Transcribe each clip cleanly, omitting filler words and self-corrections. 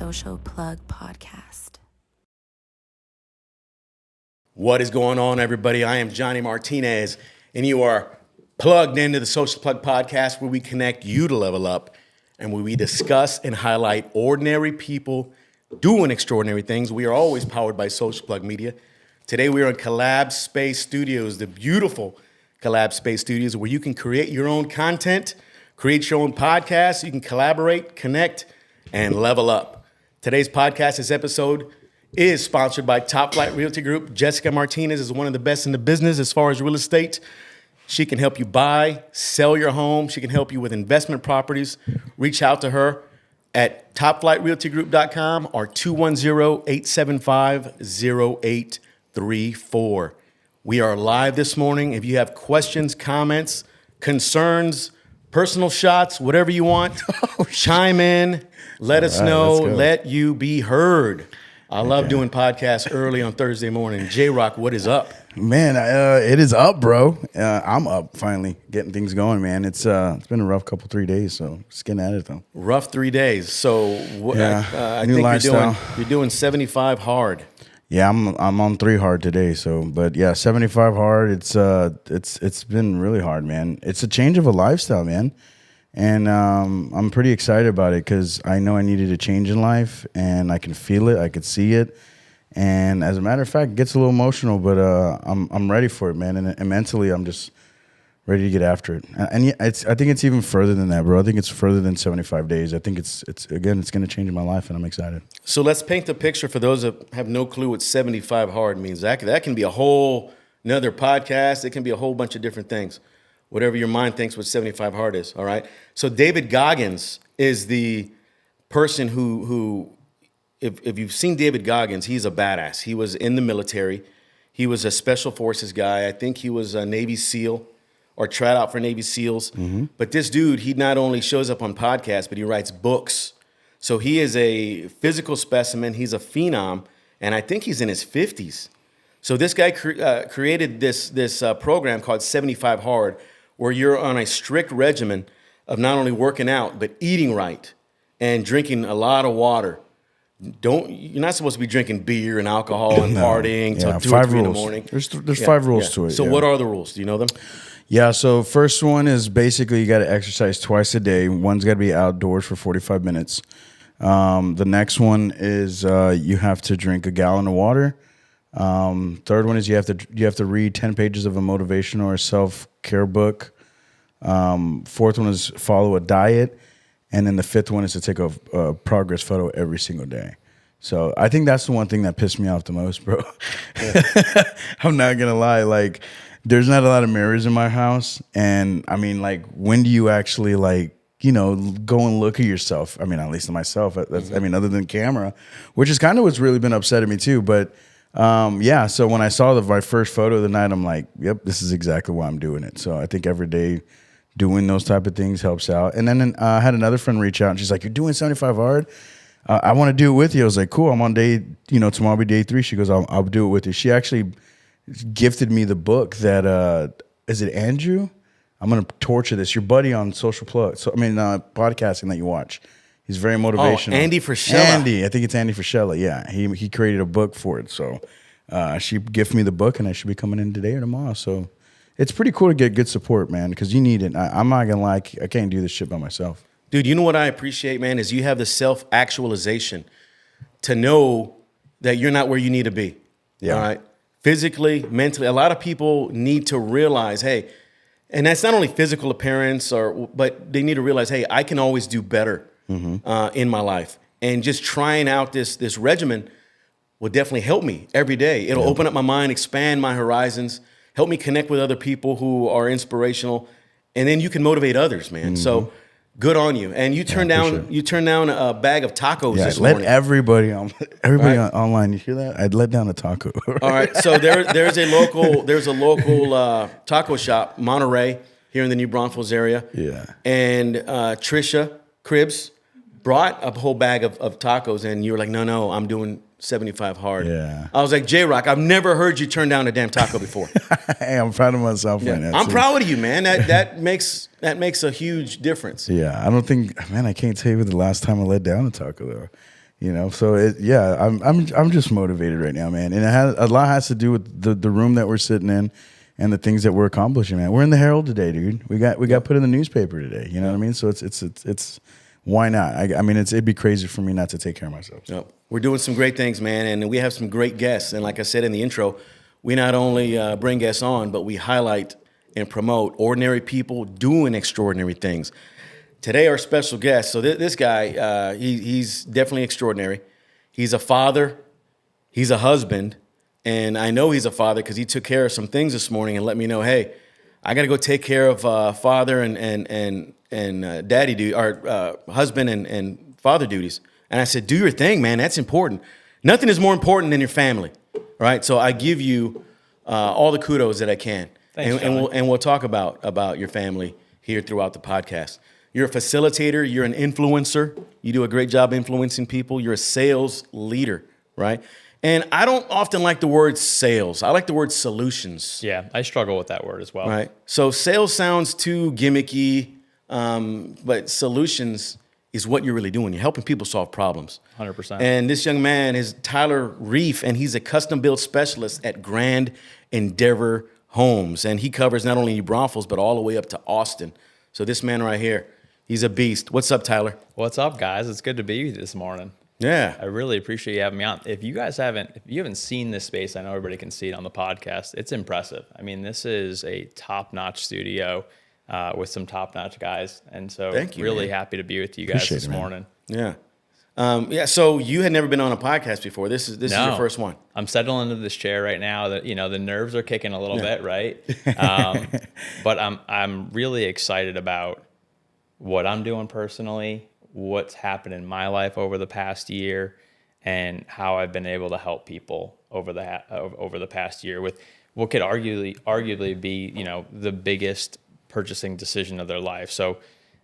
Social Plug Podcast. What is going on, everybody? I am Johnny Martinez, and you are plugged into the Social Plug Podcast, where we connect you to level up and where we discuss and highlight ordinary people doing extraordinary things. We are always powered by Social Plug Media. Today, we are in CollabSpace Studios, the beautiful CollabSpace Studios, where you can create your own content, create your own podcast. You can collaborate, connect, and level up. Today's podcast, this episode, is sponsored by Top Flight Realty Group. Jessica Martinez is one of the best in the business as far as real estate. She can help you buy, sell your home. She can help you with investment properties. Reach out to her at topflightrealtygroup.com or 210-875-0834. We are live this morning. If you have questions, comments, concerns, personal shots, whatever you want, chime in. Let us know. Let you be heard. I love doing podcasts early on Thursday morning. J-Rock, what is up? Man, it is up, bro. I'm up finally, getting things going, man. It's been a rough 3 days, so just getting at it though. Rough 3 days. So I new think lifestyle. you're doing 75 hard. Yeah, I'm on 3 hard today. So, but yeah, 75 hard. It's been really hard, man. It's a change of a lifestyle, man. And I'm pretty excited about it because I know I needed a change in life, and I can feel it, I can see it, and as a matter of fact, it gets a little emotional, but I'm ready for it, man. And mentally, I'm just ready to get after it. And I think it's even further than that, bro. I think it's further than 75 days. I think it's going to change my life, and I'm excited. So let's paint the picture for those that have no clue what 75 hard means. That can be a whole another podcast. It can be a whole bunch of different things. Whatever your mind thinks what 75 hard is, all right? So David Goggins is the person who if you've seen David Goggins, he's a badass. He was in the military. He was a special forces guy. I think he was a Navy SEAL or tried out for Navy SEALs. Mm-hmm. But this dude, he not only shows up on podcasts, but he writes books. So he is a physical specimen. He's a phenom, and I think he's in his 50s. So this guy created this program called 75 Hard, where you're on a strict regimen of not only working out, but eating right and drinking a lot of water. You're not supposed to be drinking beer and alcohol and partying till 2 or 3 in the morning. There's 5 rules to it. So what are the rules? Do you know them? Yeah, so first one is basically you got to exercise twice a day. One's got to be outdoors for 45 minutes. The next one is you have to drink a gallon of water. Third one is you have to read 10 pages of a motivational or self-care book. Fourth one is follow a diet. And then the fifth one is to take a progress photo every single day. So I think that's the one thing that pissed me off the most, bro. Yeah. I'm not going to lie. Like, there's not a lot of mirrors in my house. And I mean, like, when do you actually go and look at yourself? I mean, at least to myself, I mean, other than camera, which is kind of what's really been upsetting me too. But so when I saw my first photo of the night, I'm like, yep, this is exactly why I'm doing it. So I think every day doing those type of things helps out. And then I had another friend reach out, and she's like, you're doing 75 hard? I want to do it with you. I was like, cool, I'm on day, tomorrow will be day 3. She goes, I'll do it with you. She actually gifted me the book that, is it Andrew? I'm going to torture this. Your buddy on Social Plug. Podcasting that you watch. He's very motivational. Oh, Andy Frischella. Andy, I think it's Andy Frischella. Yeah, he created a book for it. So she gifted me the book, and I should be coming in today or tomorrow. So it's pretty cool to get good support, man, because you need it. I'm not going to lie. I can't do this shit by myself. Dude, you know what I appreciate, man, is you have the self-actualization to know that you're not where you need to be. Yeah. All right? Physically, mentally. A lot of people need to realize, hey, and that's not only physical appearance, but they need to realize, hey, I can always do better. Mm-hmm. In my life, and just trying out this regimen will definitely help me every day. It'll open up my mind, expand my horizons, help me connect with other people who are inspirational, and then you can motivate others, man. Mm-hmm. So good on you. And you turned down a bag of tacos this morning. Let everybody online. You hear that? I'd let down a taco. All right. So there's a local taco shop, Monterey, here in the New Braunfels area. Yeah. And Trisha Cribbs brought a whole bag of tacos, and you were like, no, I'm doing 75 hard. Yeah. I was like, J-Rock, I've never heard you turn down a damn taco before. Hey, I'm proud of myself right now. I'm proud of you, man. That makes a huge difference. Yeah, I don't think, man, I can't tell you the last time I let down a taco, though. So I'm just motivated right now, man. And a lot has to do with the room that we're sitting in and the things that we're accomplishing, man. We're in the Herald today, dude. We got put in the newspaper today. You know what I mean? So it's why not? I mean, it'd be crazy for me not to take care of myself. So. Yep. We're doing some great things, man, and we have some great guests. And like I said in the intro, we not only bring guests on, but we highlight and promote ordinary people doing extraordinary things. Today, our special guest, so this guy, he's definitely extraordinary. He's a father, he's a husband, and I know he's a father because he took care of some things this morning and let me know, hey, I got to go take care of father and daddy or husband and father duties. And I said, do your thing, man. That's important. Nothing is more important than your family, right? So I give you all the kudos that I can. Thanks, and we'll talk about your family here throughout the podcast. You're a facilitator. You're an influencer. You do a great job influencing people. You're a sales leader, right? And I don't often like the word sales. I like the word solutions. Yeah, I struggle with that word as well. Right. So sales sounds too gimmicky, but solutions is what you're really doing. You're helping people solve problems. 100%. And this young man is Tyler Reiff, and he's a custom build specialist at Grand Endeavor Homes. And he covers not only New Braunfels, but all the way up to Austin. So this man right here, he's a beast. What's up, Tyler? What's up, guys? It's good to be with you this morning. Yeah. I really appreciate you having me on. If you haven't seen this space, I know everybody can see it on the podcast. It's impressive. I mean, this is a top-notch studio with some top-notch guys. And so Thank you, really man. happy to be with you guys this morning. Yeah. So you had never been on a podcast before. This is your first one. I'm settling into this chair right now. That the nerves are kicking a little bit, right? But I'm really excited about what I'm doing personally, what's happened in my life over the past year, and how I've been able to help people over the past year with what could arguably be the biggest purchasing decision of their life. So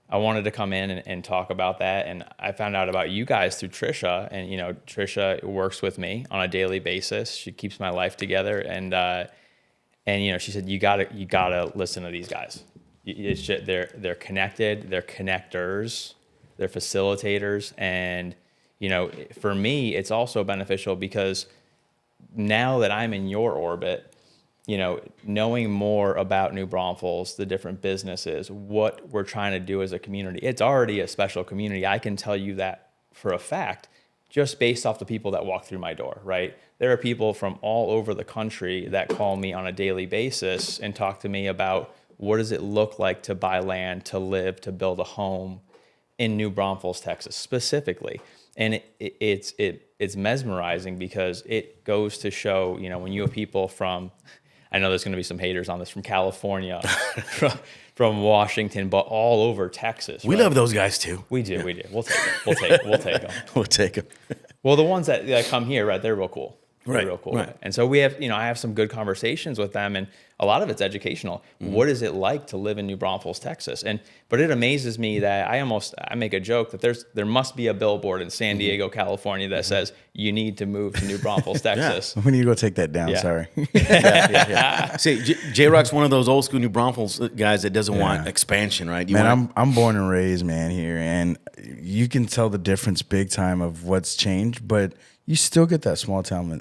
I wanted to come in and talk about that. And I found out about you guys through Trisha, and Trisha works with me on a daily basis. She keeps my life together, and she said you gotta listen to these guys. They're connected, they're connectors, they're facilitators, and for me it's also beneficial because now that I'm in your orbit, knowing more about New Braunfels, the different businesses, what we're trying to do as a community. It's already a special community. I can tell you that for a fact, just based off the people that walk through my door, right? There are people from all over the country that call me on a daily basis and talk to me about what does it look like to buy land, to live, to build a home in New Braunfels, Texas, specifically. And it's mesmerizing because it goes to show, when you have people from, I know there's going to be some haters on this, from California, from Washington, but all over Texas. We love those guys too. We do. We'll take them. We'll take them. Well, the ones that come here, right, they're real cool. Right, Real cool. right. And so we have, I have some good conversations with them, and a lot of it's educational. Mm-hmm. What is it like to live in New Braunfels, Texas? But it amazes me that I make a joke that there must be a billboard in San Diego, California that says you need to move to New Braunfels, Texas. We need to go take that down. Yeah. Sorry. Yeah. See, J-Rock's one of those old school New Braunfels guys that doesn't want expansion, right? I'm born and raised, man, here, and you can tell the difference big time of what's changed, but you still get that small town,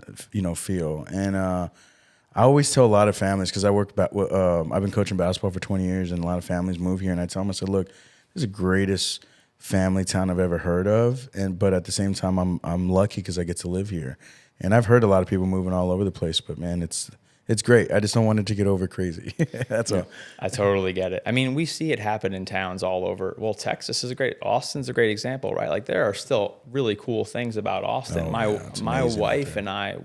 feel. And I always tell a lot of families, because I've been coaching basketball for 20 years, and a lot of families move here, and I tell them, I said, look, this is the greatest family town I've ever heard of, but at the same time, I'm lucky because I get to live here. And I've heard a lot of people moving all over the place, but man, it's great. I just don't want it to get over crazy. That's all. I totally get it. I mean, we see it happen in towns all over. Well, Texas is Austin's a great example, right? Like there are still really cool things about Austin. My wife and I,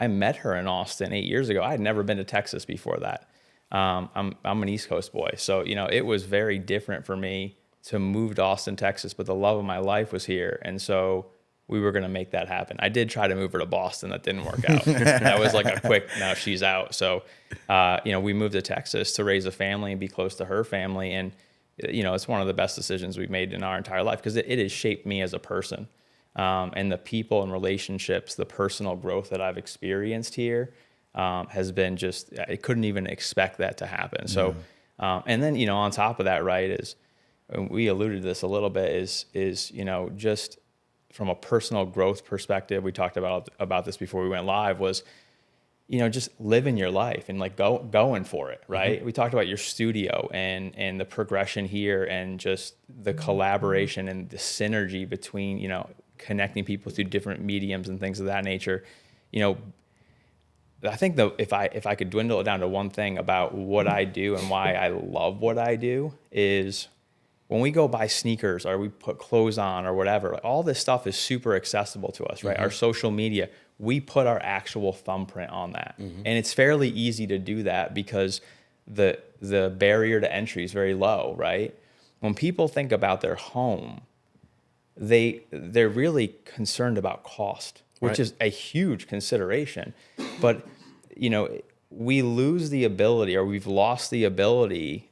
I met her in Austin 8 years ago. I had never been to Texas before that. I'm an East Coast boy. So, it was very different for me to move to Austin, Texas, but the love of my life was here. And so we were going to make that happen. I did try to move her to Boston. That didn't work out. That was like a quick, now she's out. So, we moved to Texas to raise a family and be close to her family. And, it's one of the best decisions we've made in our entire life because it has shaped me as a person. And the people and relationships, the personal growth that I've experienced here has been just, I couldn't even expect that to happen. So, and then, on top of that, right, we alluded to this a little bit, is just from a personal growth perspective, we talked about this before we went live, was, just living your life and like going for it, right? Mm-hmm. We talked about your studio and the progression here and just the collaboration and the synergy between, connecting people through different mediums and things of that nature. I think though, if I could dwindle it down to one thing about what I do and why I love what I do is when we go buy sneakers or we put clothes on or whatever, all this stuff is super accessible to us, right? Mm-hmm. Our social media, we put our actual thumbprint on that. Mm-hmm. And it's fairly easy to do that because the barrier to entry is very low, right? When people think about their home, they're really concerned about cost, which is a huge consideration. But, we lose the ability, or we've lost the ability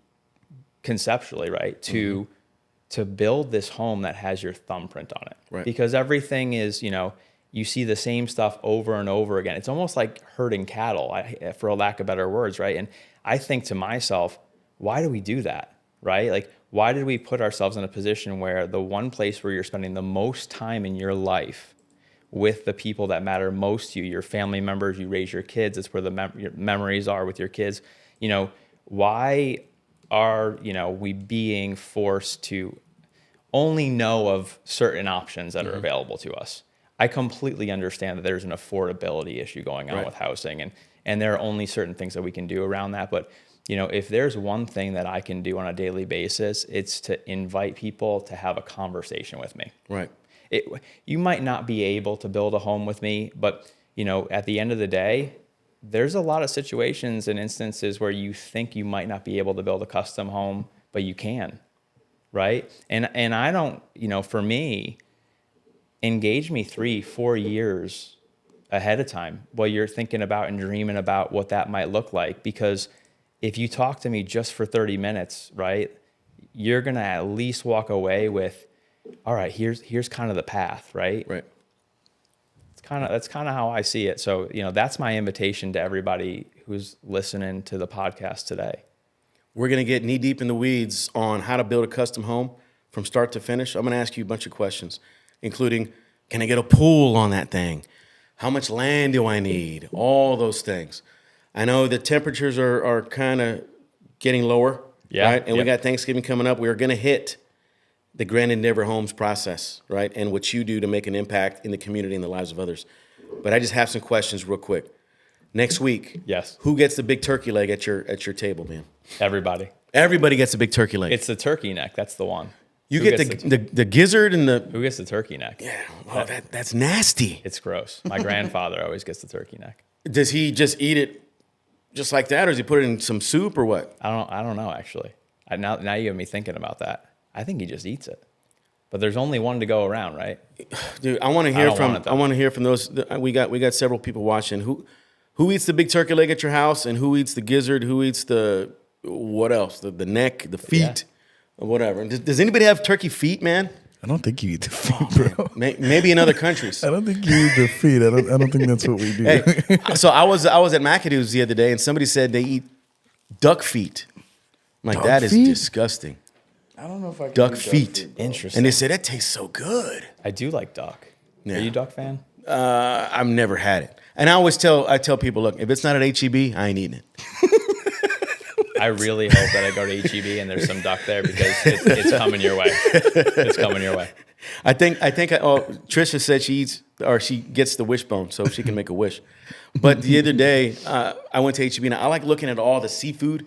conceptually, right, to build this home that has your thumbprint on it. Right. Because everything is, you see the same stuff over and over again. It's almost like herding cattle, for a lack of better words, right? And I think to myself, why do we do that, right? Like, why did we put ourselves in a position where the one place where you're spending the most time in your life with the people that matter most to you, your family members, you raise your kids, it's where your memories are with your kids, why are, we being forced to only know of certain options that are available to us? I completely understand that there's an affordability issue going on with housing, and there are only certain things that we can do around that. But, if there's one thing that I can do on a daily basis, it's to invite people to have a conversation with me. Right. You might not be able to build a home with me, but, at the end of the day, there's a lot of situations and instances where you think you might not be able to build a custom home, but you can, right? And I don't, for me, engage me 3-4 years ahead of time while you're thinking about and dreaming about what that might look like. Because if you talk to me just for 30 minutes, right, you're going to at least walk away with, all right, here's kind of the path, right? Right. That's kind of how I see it. So, that's my invitation to everybody who's listening to the podcast today. We're going to get knee deep in the weeds on how to build a custom home from start to finish. I'm going to ask you a bunch of questions, including, can I get a pool on that thing? How much land do I need? All those things. I know the temperatures are kind of getting lower, right? And we got Thanksgiving coming up. We're going to hit the Grand Endeavor Homes process, right? And what you do to make an impact in the community and the lives of others. But I just have some questions real quick. Next week, who gets the big turkey leg at your table, man? Everybody. Everybody gets a big turkey leg. It's the turkey neck. That's the one. You get the gizzard and the... Who gets the turkey neck? Yeah, oh, that's nasty. It's gross. My grandfather always gets the turkey neck. Does he just eat it just like that, or does he put it in some soup or what? I don't know, actually. Now you have me thinking about that. I think he just eats it. But there's only one to go around, right? Dude, I want to hear from those. We got several people watching. Who eats the big turkey leg at your house, and who eats the gizzard? Who eats the what else? The neck, the feet, or whatever. Does anybody have turkey feet, man? I don't think you eat the feet, bro. Maybe in other countries. I don't think you eat the feet. I don't think that's what we do. Hey, so I was at McAdoo's the other day, and somebody said they eat duck feet. I'm like, that is disgusting. I don't know if I can duck feet. Interesting. And they said that tastes so good. I do like duck. Yeah. Are you a duck fan? I've never had it. And I tell people, look, if it's not at HEB, I ain't eating it. I really hope that I go to HEB and there's some duck there because it's coming your way. It's coming your way. I think Trisha said she gets the wishbone so she can make a wish. But the other day, I went to HEB and I like looking at all the seafood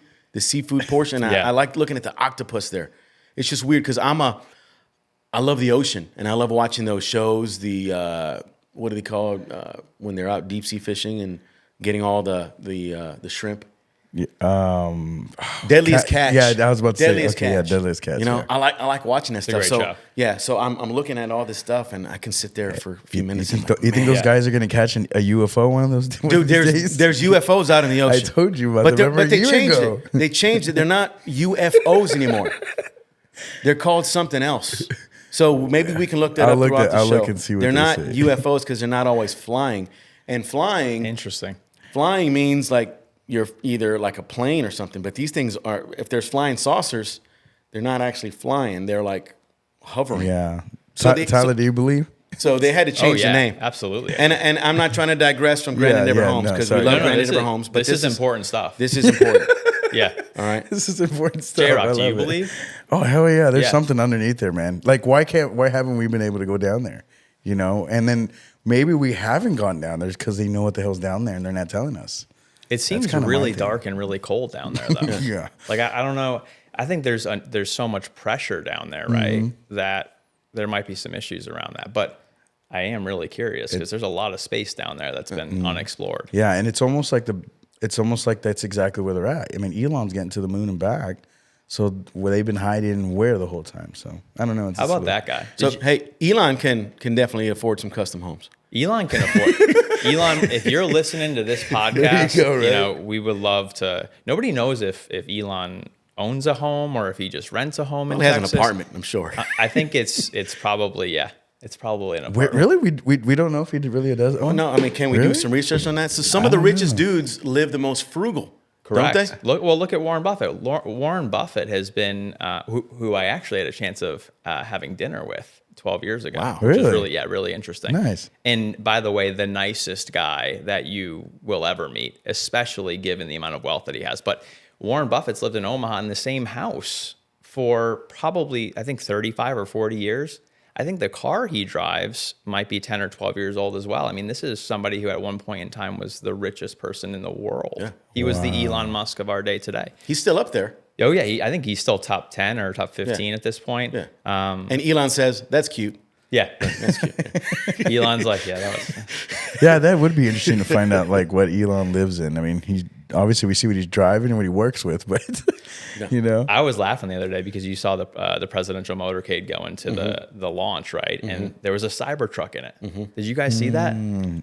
portion. I like looking at the octopus there. It's just weird because I love the ocean and I love watching those shows. The what do they call it when they're out deep sea fishing and getting all the shrimp? Deadliest Catch. Yeah, I was about to Deadliest say. Okay, Catch. Deadliest Catch. You know, I like watching that stuff. Great show. So I'm looking at all this stuff and I can sit there for a few minutes. You think those guys are gonna catch a UFO one of those days? Dude, there's UFOs out in the ocean. I told you about them. But they changed it. They changed it. They're not UFOs anymore. They're called something else. So maybe we can look that up throughout the show. I'll look and see what they're not say. UFOs because they're not always flying. And flying, interesting. Flying means like you're either like a plane or something. But these things are, if there's flying saucers, they're not actually flying. They're like hovering. Yeah. So Tyler, do you believe? So they had to change the name. Absolutely. And I'm not trying to digress from Grandin Dever Homes because we love Grandin Dever Homes. But this is important stuff. This is important. Yeah. All right. This is important stuff. J-Rock, do you believe? Oh, hell yeah. There's something underneath there, man. Like, why haven't we been able to go down there? You know? And then maybe we haven't gone down there because they know what the hell's down there and they're not telling us. It seems really dark and really cold down there, though. Yeah. Like, I don't know. I think there's so much pressure down there, right? That there might be some issues around that. But I am really curious because there's a lot of space down there that's been unexplored. Yeah, and it's almost like that's exactly where they're at. I mean, Elon's getting to the moon and back, so where they've been hiding where the whole time. So I don't know. How about that guy? So hey, Elon can definitely afford some custom homes. Elon can afford. Elon, if you're listening to this podcast, you know, we would love to. Nobody knows if Elon owns a home or if he just rents a home in He has Texas. an apartment, I'm sure. I think it's probably It's probably an apartment. Really? We don't know if he really does. Oh no, I mean, can we do some research on that? So some of the richest dudes live the most frugal. Correct. Don't they? Look at Warren Buffett. Warren Buffett has been who I actually had a chance of having dinner with 12 years ago. Wow. Which Really? is really interesting. Nice. And by the way, the nicest guy that you will ever meet, especially given the amount of wealth that he has. But Warren Buffett's lived in Omaha in the same house for probably, I think, 35 or 40 years. I think the car he drives might be 10 or 12 years old as well. I mean, this is somebody who at one point in time was the richest person in the world. Yeah. He was the Elon Musk of our day today. He's still up there. Oh, yeah. I think he's still top 10 or top 15 at this point. Yeah. And Elon says, that's cute. Yeah. That's cute. Elon's like, that was... Yeah, that would be interesting to find out like what Elon lives in. I mean, he obviously we see what he's driving and what he works with, but you know. I was laughing the other day because you saw the presidential motorcade go into the launch, right? And there was a Cybertruck in it. Did you guys see that?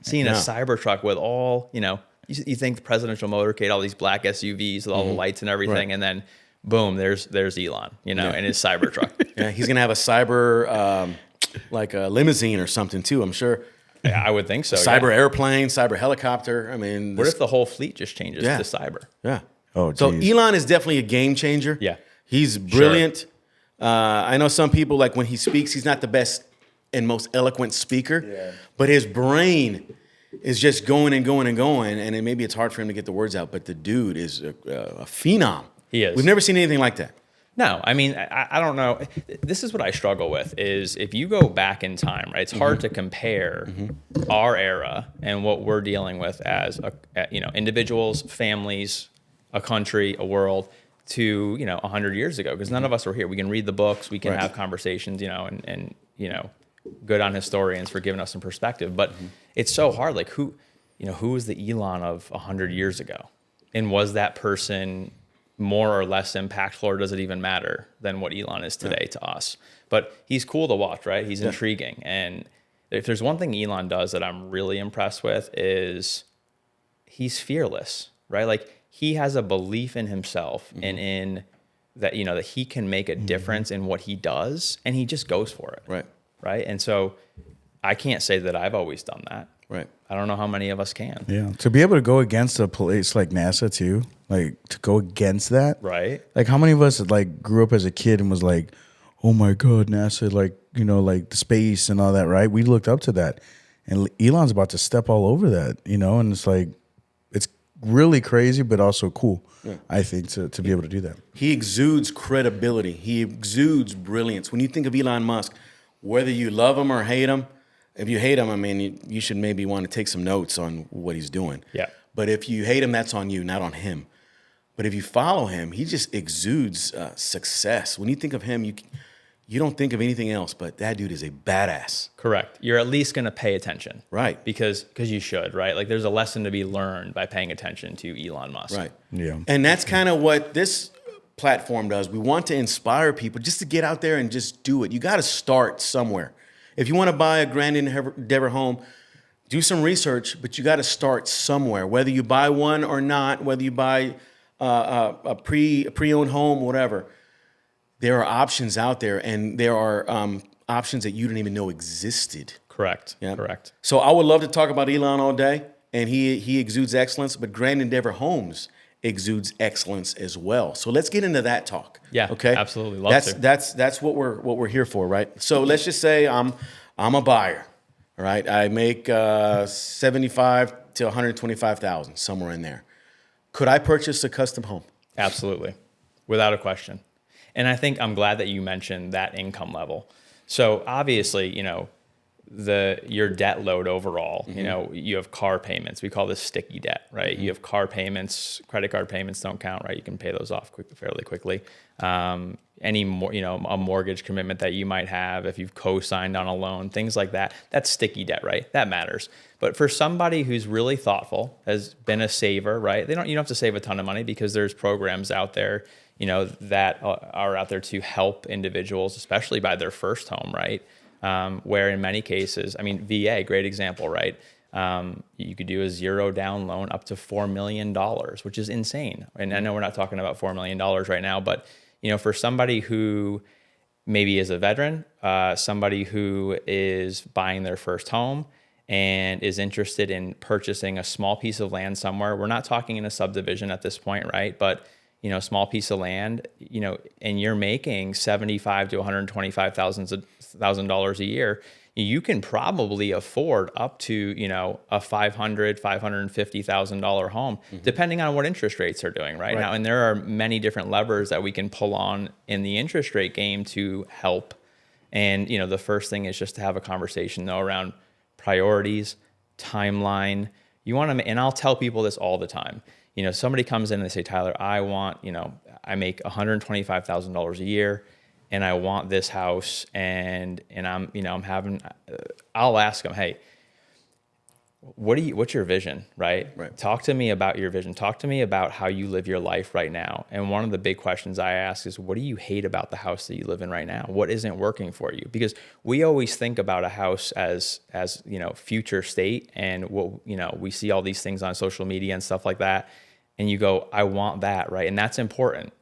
Seeing a Cybertruck with all, you think the presidential motorcade, all these black SUVs with all the lights and everything, and then boom, there's Elon, and his Cybertruck. Yeah, he's gonna have a cyber like a limousine or something too, I'm sure. Yeah, I would think so. Cyber airplane, cyber helicopter. I mean, what if the whole fleet just changes to cyber? Yeah. Oh, so geez. Elon is definitely a game changer. Yeah. He's brilliant. Sure. I know some people, like when he speaks, he's not the best and most eloquent speaker, but his brain is just going and going and going. And then maybe it's hard for him to get the words out, but the dude is a phenom. He is. We've never seen anything like that. No, I mean, I don't know. This is what I struggle with is if you go back in time, right? It's hard to compare our era and what we're dealing with as individuals, families, a country, a world to 100 years ago because none of us were here. We can read the books, we can have conversations, and good on historians for giving us some perspective. But it's so hard. Like who was the Elon of 100 years ago, and was that person more or less impactful, or does it even matter than what Elon is today to us? But he's cool to watch, right? He's intriguing. And if there's one thing Elon does that I'm really impressed with is he's fearless, right? Like he has a belief in himself and in that, that he can make a difference in what he does, and he just goes for it. Right. Right. And so I can't say that I've always done that. Right. I don't know how many of us can. Yeah. To be able to go against a place like NASA too, like to go against that. Right. Like how many of us like grew up as a kid and was like, oh my God, NASA, like, like the space and all that, right? We looked up to that. And Elon's about to step all over that, and it's like, it's really crazy, but also cool, I think, to be able to do that. He exudes credibility. He exudes brilliance. When you think of Elon Musk, whether you love him or hate him, if you hate him, I mean, you should maybe want to take some notes on what he's doing. Yeah. But if you hate him, that's on you, not on him. But if you follow him, he just exudes success. When you think of him, you don't think of anything else, but that dude is a badass. Correct. You're at least going to pay attention. Right. Because you should, right? Like there's a lesson to be learned by paying attention to Elon Musk. Right. Yeah. And that's kind of what this platform does. We want to inspire people just to get out there and just do it. You got to start somewhere. If you want to buy a Grandin Dever home, do some research, but you got to start somewhere. Whether you buy one or not, whether you buy a pre-owned home, whatever, there are options out there, and there are options that you didn't even know existed. Correct. Yeah. Correct. So I would love to talk about Elon all day, and he exudes excellence, but Grandin Dever Homes exudes excellence as well. So let's get into that talk. Yeah. Okay. Absolutely. Love to. That's what we're here for, right? So let's just say I'm a buyer. All right. I make 75 to 125,000, somewhere in there. Could I purchase a custom home? Absolutely. Without a question. And I think I'm glad that you mentioned that income level. So obviously, your debt load overall, you have car payments. We call this sticky debt, right? You have car payments, credit card payments don't count, right? You can pay those off fairly quickly. Any more, a mortgage commitment that you might have if you've co-signed on a loan, things like that. That's sticky debt, right? That matters. But for somebody who's really thoughtful, has been a saver, right? You don't have to save a ton of money because there's programs out there, that are out there to help individuals, especially buy their first home, right? Where in many cases, VA, great example, right? You could do a 0 down loan up to $4 million, which is insane. And I know we're not talking about $4 million right now, but for somebody who maybe is a veteran, somebody who is buying their first home and is interested in purchasing a small piece of land somewhere, we're not talking in a subdivision at this point, right? But a small piece of land, and you're making $75,000 to $125,000 a year, you can probably afford up to, a $500,000, $550,000 home, depending on what interest rates are doing right now. And there are many different levers that we can pull on in the interest rate game to help. And, the first thing is just to have a conversation though around priorities, timeline. And I'll tell people this all the time. Somebody comes in and they say, Tyler, I want, I make $125,000 a year and I want this house and I'll ask them, hey, what's your vision, right? Talk to me about your vision. Talk to me about how you live your life right now. And one of the big questions I ask is, what do you hate about the house that you live in right now? What isn't working for you? Because we always think about a house as future state, and we see all these things on social media and stuff like that. And you go, I want that, right? And that's important.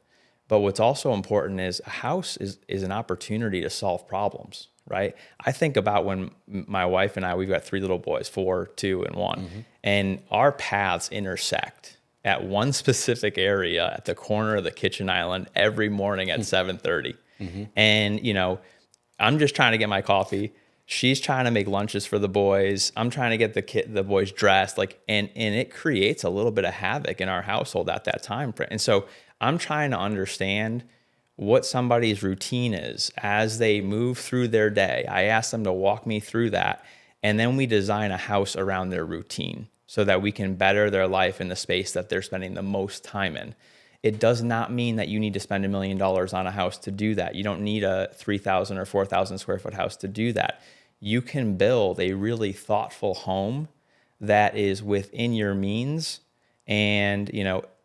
But what's also important is a house is an opportunity to solve problems, right? I think about when my wife and I, we've got 3 little boys, 4, 2, and 1, and our paths intersect at one specific area at the corner of the kitchen island every morning at 7:30. And, I'm just trying to get my coffee. She's trying to make lunches for the boys. I'm trying to get the boys dressed, and it creates a little bit of havoc in our household at that time. And so I'm trying to understand what somebody's routine is as they move through their day. I ask them to walk me through that, and then we design a house around their routine so that we can better their life in the space that they're spending the most time in. It does not mean that you need to spend $1 million on a house to do that. You don't need a 3,000 or 4,000 square foot house to do that. You can build a really thoughtful home that is within your means and,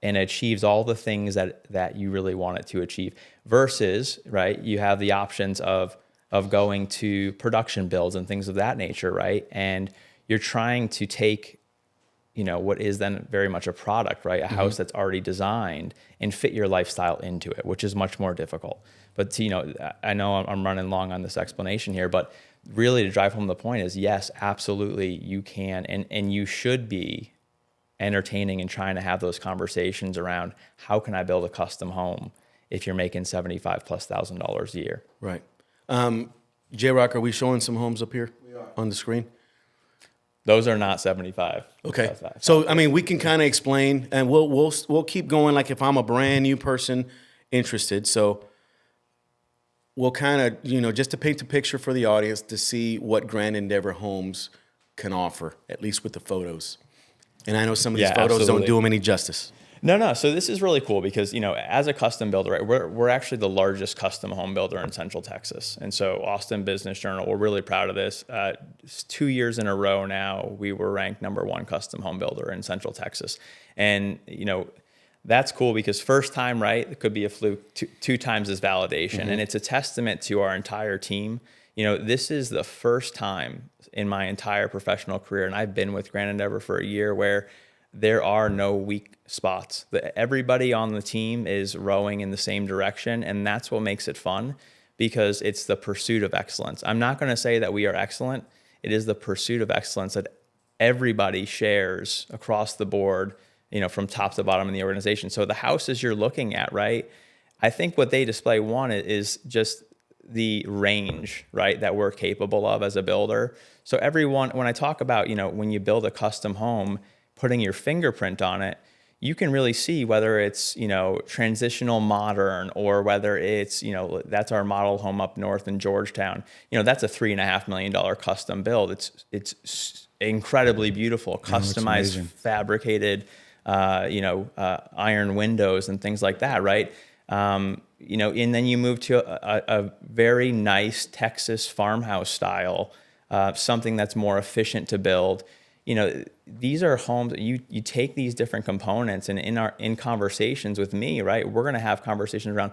and achieves all the things that you really want it to achieve, versus, right, you have the options of going to production builds and things of that nature, right? And you're trying to take, what is then very much a product, right? A house that's already designed and fit your lifestyle into it, which is much more difficult. But, I know I'm running long on this explanation here, but really to drive home the point is, yes, absolutely, you can and you should be entertaining and trying to have those conversations around how can I build a custom home if you're making $75,000+ a year. Right. J-Rock, are we showing some homes up here on the screen? Those are not 75. Okay. So, we can kind of explain, and we'll keep going. Like if I'm a brand new person interested, so we'll kind of, just to paint a picture for the audience to see what Grand Endeavor Homes can offer, at least with the photos. And I know some of these photos don't do them any justice. No. So this is really cool because, as a custom builder, right, we're actually the largest custom home builder in Central Texas. And so Austin Business Journal, we're really proud of this. 2 years in a row now, we were ranked #1 custom home builder in Central Texas. And, that's cool because first time, right, it could be a fluke. Two times is validation. And it's a testament to our entire team. This is the first time in my entire professional career, and I've been with Grand Endeavor for a year, where there are no weak spots. Everybody on the team is rowing in the same direction, and that's what makes it fun because it's the pursuit of excellence. I'm not going to say that we are excellent. It is the pursuit of excellence that everybody shares across the board, from top to bottom in the organization. So the houses you're looking at, right, I think what they display, one, is just the range, right, that we're capable of as a builder. So when I talk about, when you build a custom home, putting your fingerprint on it, you can really see whether it's, transitional modern, or whether it's, that's our model home up north in Georgetown. That's a $3.5 million custom build. It's incredibly beautiful, customized, fabricated, iron windows and things like that, right? And then you move to a very nice Texas farmhouse style, something that's more efficient to build. These are homes, you take these different components, and in conversations with me, right, we're going to have conversations around,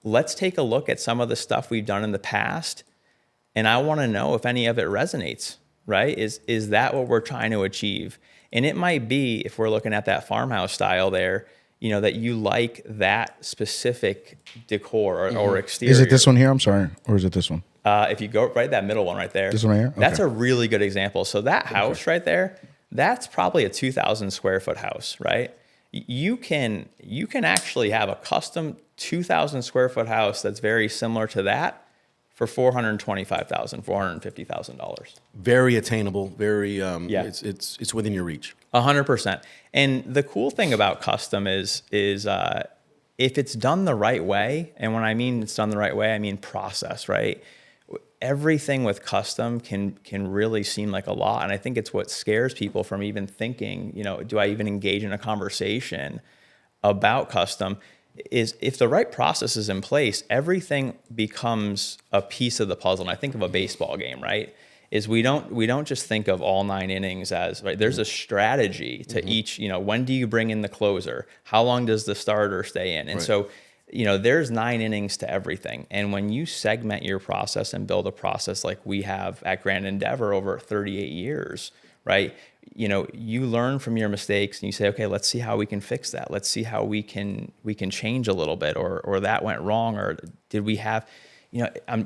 let's take a look at some of the stuff we've done in the past. And I want to know if any of it resonates, right? Is that what we're trying to achieve? And it might be, if we're looking at that farmhouse style there, that you like that specific decor or exterior. Is it this one here? I'm sorry. Or is it this one? If you go right, that middle one right there. This one right here? Okay. That's a really good example. So that house right there, that's probably a 2,000 square foot house, right? You can actually have a custom 2,000 square foot house that's very similar to that for $425,000, $450,000. Very attainable. Very it's within your reach. 100%. And the cool thing about custom is if it's done the right way, and when I mean it's done the right way, I mean process, right? Everything with custom can really seem like a lot. And I think it's what scares people from even thinking, do I even engage in a conversation about custom? Is if the right process is in place, everything becomes a piece of the puzzle. And I think of a baseball game, right? Is we don't just think of all 9 innings as, right, there's a strategy to each, when do you bring in the closer? How long does the starter stay in? And so, there's 9 innings to everything. And when you segment your process and build a process like we have at Grand Endeavor over 38 years, right? You learn from your mistakes and you say, okay, let's see how we can fix that. Let's see how we can change a little bit, or that went wrong, or did we have,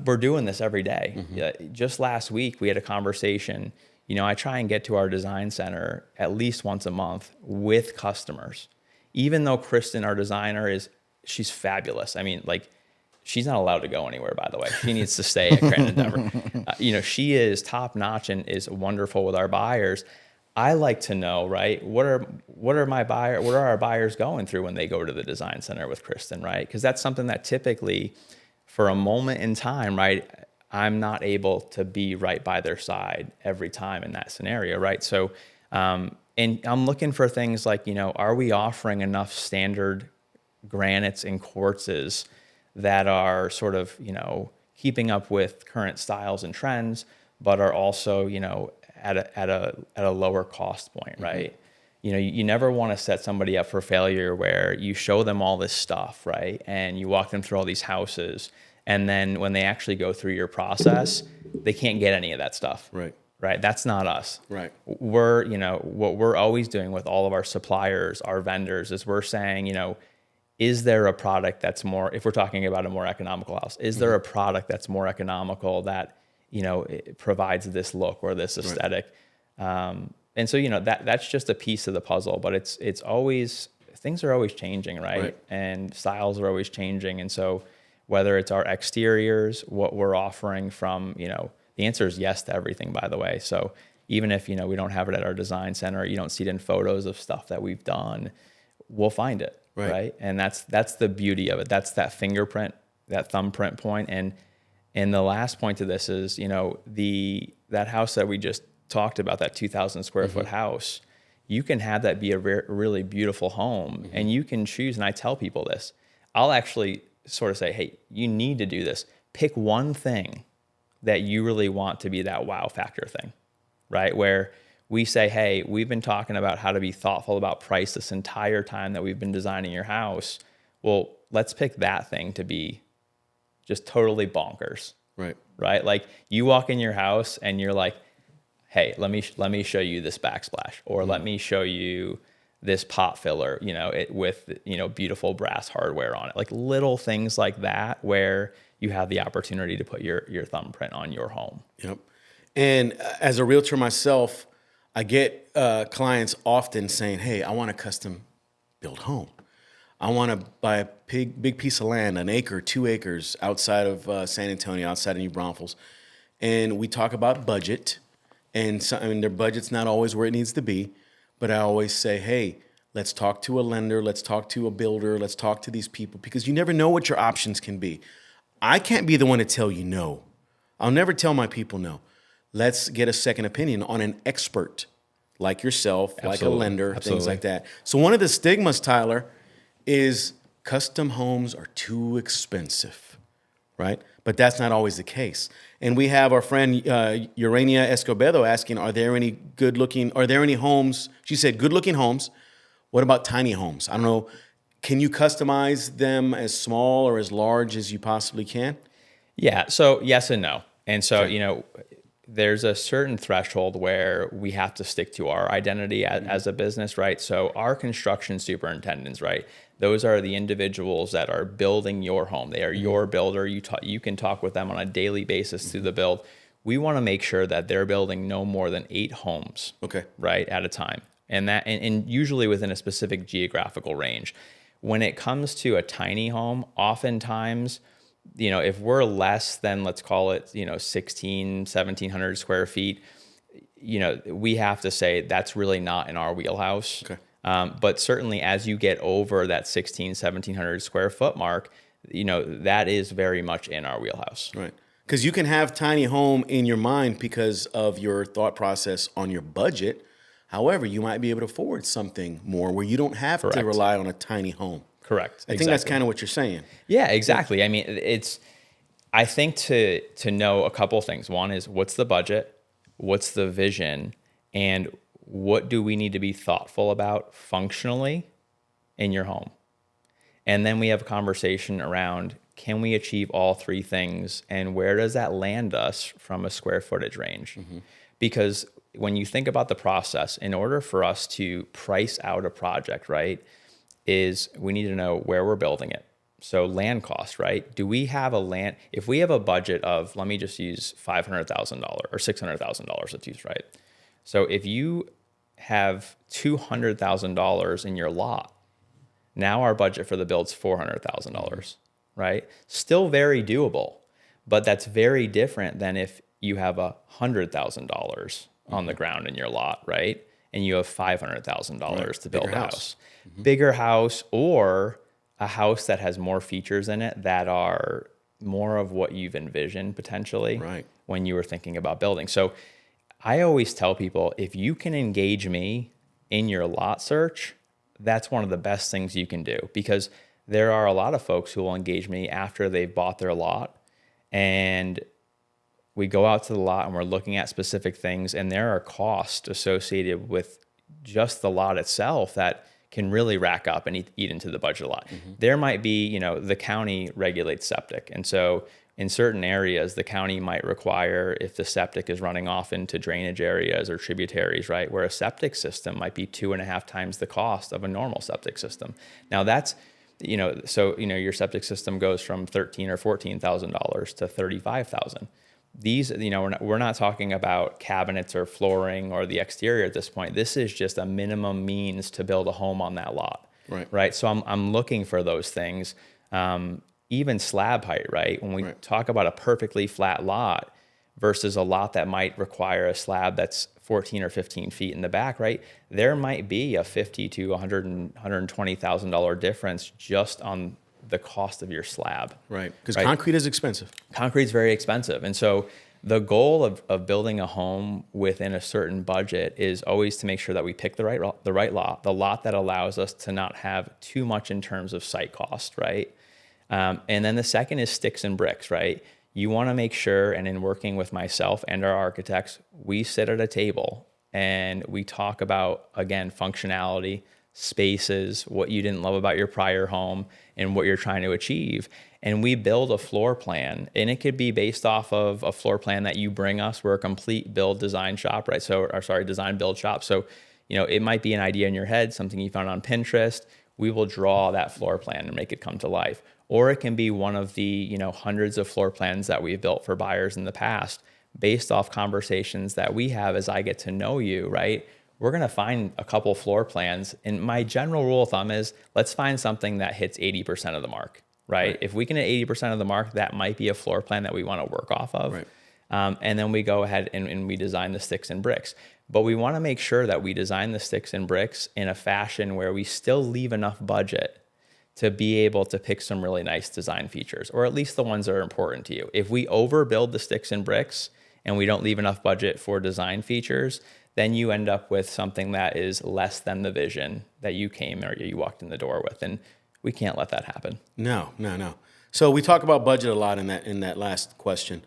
we're doing this every day. Just last week, we had a conversation. I try and get to our design center at least once a month with customers. Even though Kristen, our designer, she's fabulous. I mean, she's not allowed to go anywhere, by the way. She needs to stay at Grand Endeavor. She is top notch and is wonderful with our buyers. I like to know, right, what are our buyers going through when they go to the design center with Kristen, right? Because that's something that typically, for a moment in time, right, I'm not able to be right by their side every time in that scenario, right? So, and I'm looking for things like, are we offering enough standard granites and quartzes that are sort of, keeping up with current styles and trends, but are also, at a lower cost point, right? You never want to set somebody up for failure where you show them all this stuff, right? And you walk them through all these houses, and then when they actually go through your process, they can't get any of that stuff. Right. That's not us. Right. We're, what we're always doing with all of our suppliers, our vendors, is we're saying, is there a product that's more, if we're talking about a more economical house, is there a product that's more economical that, it provides this look or this aesthetic? Right. And so, that's just a piece of the puzzle, but it's always, things are always changing, right? And styles are always changing. And so whether it's our exteriors, what we're offering from, the answer is yes to everything, by the way. So even if, we don't have it at our design center, you don't see it in photos of stuff that we've done, we'll find it. Right. And that's the beauty of it. That's that fingerprint, that thumbprint point. And the last point to this is, that house that we just talked about, that 2,000 square foot house, you can have that be a really beautiful home, and you can choose. And I tell people this, I'll actually sort of say, hey, you need to do this. Pick one thing that you really want to be that wow factor thing, right? Where we say, hey, we've been talking about how to be thoughtful about price this entire time that we've been designing your house. Well, let's pick that thing to be just totally bonkers. Right? Like you walk in your house and you're like, hey, let me show you this backsplash, or let me show you this pot filler, with, beautiful brass hardware on it. Like little things like that where you have the opportunity to put your thumbprint on your home. Yep. And as a realtor myself, I get clients often saying, hey, I want a custom built home. I want to buy a big piece of land, an acre, 2 acres outside of San Antonio, outside of New Braunfels. And we talk about budget. And so, I mean, their budget's not always where it needs to be. But I always say, hey, let's talk to a lender. Let's talk to a builder. Let's talk to these people, because you never know what your options can be. I can't be the one to tell you no. I'll never tell my people no. Let's get a second opinion on an expert like yourself, like a lender, things like that. So one of the stigmas, Tyler, is custom homes are too expensive, right? But that's not always the case. And we have our friend Urania Escobedo asking, are there any homes? She said, good-looking homes. What about tiny homes? I don't know. Can you customize them as small or as large as you possibly can? Yeah. So yes and no. And so, there's a certain threshold where we have to stick to our identity as a business, right? So our construction superintendents, right? Those are the individuals that are building your home. They are your builder. You can talk with them on a daily basis through the build. We want to make sure that they're building no more than 8 homes, right, at a time. And usually within a specific geographical range. When it comes to a tiny home, oftentimes, if we're less than, let's call it, 1,700 square feet, we have to say that's really not in our wheelhouse. Okay. But certainly as you get over that 1,700 square foot mark, that is very much in our wheelhouse. Right. Because you can have tiny home in your mind because of your thought process on your budget. However, you might be able to afford something more where you don't have to rely on a tiny home. Correct. I think that's kind of what you're saying. Yeah, exactly. I mean, I think to know a couple of things. One is, what's the budget? What's the vision? And what do we need to be thoughtful about functionally in your home? And then we have a conversation around, can we achieve all 3 things? And where does that land us from a square footage range? Mm-hmm. Because when you think about the process, in order for us to price out a project, right, is we need to know where we're building it. So land cost, right? Do we have if we have a budget of, let me just use $500,000 or $600,000, let's use, right? So if you have $200,000 in your lot, now our budget for the build's $400,000, right? Still very doable, but that's very different than if you have $100,000 on the ground in your lot, right? And you have $500,000 to build a house. Mm-hmm. Bigger house, or a house that has more features in it that are more of what you've envisioned potentially when you were thinking about building. So I always tell people, if you can engage me in your lot search, that's one of the best things you can do, because there are a lot of folks who will engage me after they've bought their lot, and we go out to the lot and we're looking at specific things, and there are costs associated with just the lot itself that can really rack up and eat into the budget a lot. Mm-hmm. There might be, the county regulates septic. And so in certain areas, the county might require, if the septic is running off into drainage areas or tributaries, right, where a septic system might be 2.5 times the cost of a normal septic system. Now that's, your septic system goes from $13,000 or $14,000 to $35,000. These, we're not talking about cabinets or flooring or the exterior at this point. This is just a minimum means to build a home on that lot, right? So I'm looking for those things. Even slab height, right? When we talk about a perfectly flat lot versus a lot that might require a slab that's 14 or 15 feet in the back, right? There might be a $50,000 to $120,000 difference just on the cost of your slab. Right, because concrete is expensive. Concrete's very expensive. And so the goal of building a home within a certain budget is always to make sure that we pick the right lot, the lot that allows us to not have too much in terms of site cost, right? And then the second is sticks and bricks, right? You want to make sure, and in working with myself and our architects, we sit at a table and we talk about, again, functionality, spaces, what you didn't love about your prior home, and what you're trying to achieve. And we build a floor plan, and it could be based off of a floor plan that you bring us. We're a complete build design shop, right? Design build shop. So, it might be an idea in your head, something you found on Pinterest. We will draw that floor plan and make it come to life. Or it can be one of the, hundreds of floor plans that we've built for buyers in the past, based off conversations that we have as I get to know you, right? we're going to find a couple floor plans. And my general rule of thumb is let's find something that hits 80% of the mark, right? If we can hit 80% of the mark, that might be a floor plan that we want to work off of. Right. And then we go ahead and we design the sticks and bricks. But we want to make sure that we design the sticks and bricks in a fashion where we still leave enough budget to be able to pick some really nice design features, or at least the ones that are important to you. If we overbuild the sticks and bricks and we don't leave enough budget for design features, then you end up with something that is less than the vision that you came or you walked in the door with. And we can't let that happen. No. So we talk about budget a lot in that last question.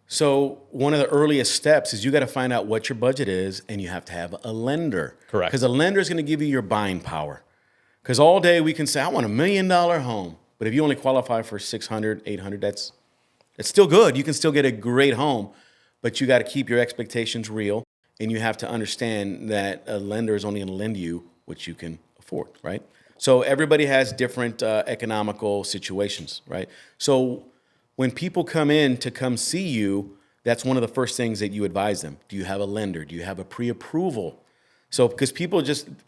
So one of the earliest steps is you got to find out what your budget is, and you have to have a lender. Correct. Because a lender is going to give you your buying power. Because all day we can say, I want $1 million home. But if you only qualify for 600, 800, that's still good. You can still get a great home, but you got to keep your expectations real. And you have to understand that a lender is only going to lend you what you can afford, right? So everybody has different economical situations, right? So when people come in to come see you, that's one of the first things that you advise them. Do you have a lender? Do you have a pre-approval? So because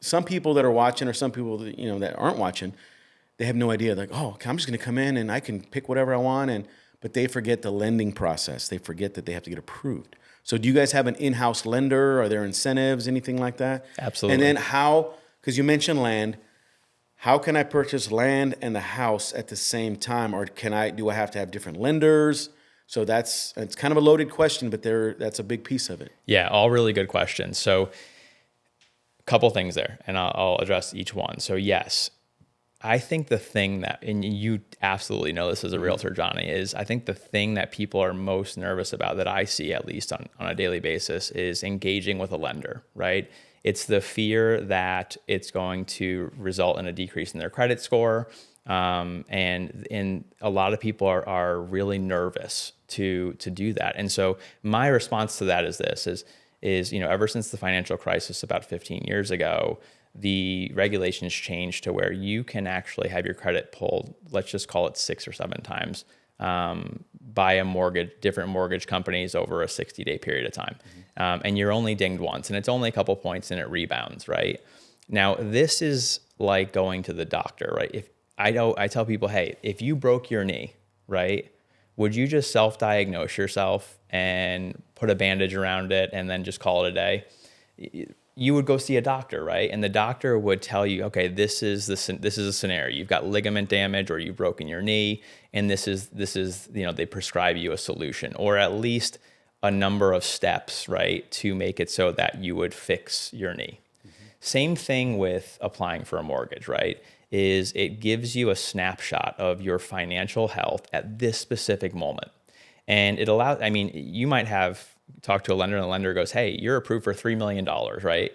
some people that are watching, or some people that, that aren't watching, they have no idea. Like, oh, okay, I'm just going to come in and I can pick whatever I want, but they forget the lending process. They forget that they have to get approved. So do you guys have an in-house lender? Are there incentives, anything like that? Absolutely. And then because you mentioned land, how can I purchase land and the house at the same time? Or do I have to have different lenders? So it's kind of a loaded question, but that's a big piece of it. Yeah, all really good questions. So a couple things there, and I'll address each one. So yes, I think the thing and you absolutely know this as a realtor, Johnny, is I think the thing that people are most nervous about, that I see at least on a daily basis, is engaging with a lender, right? It's the fear that it's going to result in a decrease in their credit score. And a lot of people are really nervous to do that. And so my response to that is ever since the financial crisis about 15 years ago, the regulations changed to where you can actually have your credit pulled, let's just call it 6 or 7 times, by different mortgage companies over a 60-day period of time. And you're only dinged once, and it's only a couple points and it rebounds, right? Now, this is like going to the doctor, right? If I tell people, hey, if you broke your knee, right, would you just self-diagnose yourself and put a bandage around it and then just call it a day? You would go see a doctor, right? And the doctor would tell you, okay, this is a scenario. You've got ligament damage, or you've broken your knee, and this is they prescribe you a solution, or at least a number of steps, right, to make it so that you would fix your knee. Mm-hmm. Same thing with applying for a mortgage, right? Is it gives you a snapshot of your financial health at this specific moment. And it allows, you might have talked to a lender, and the lender goes, hey, you're approved for $3 million, right?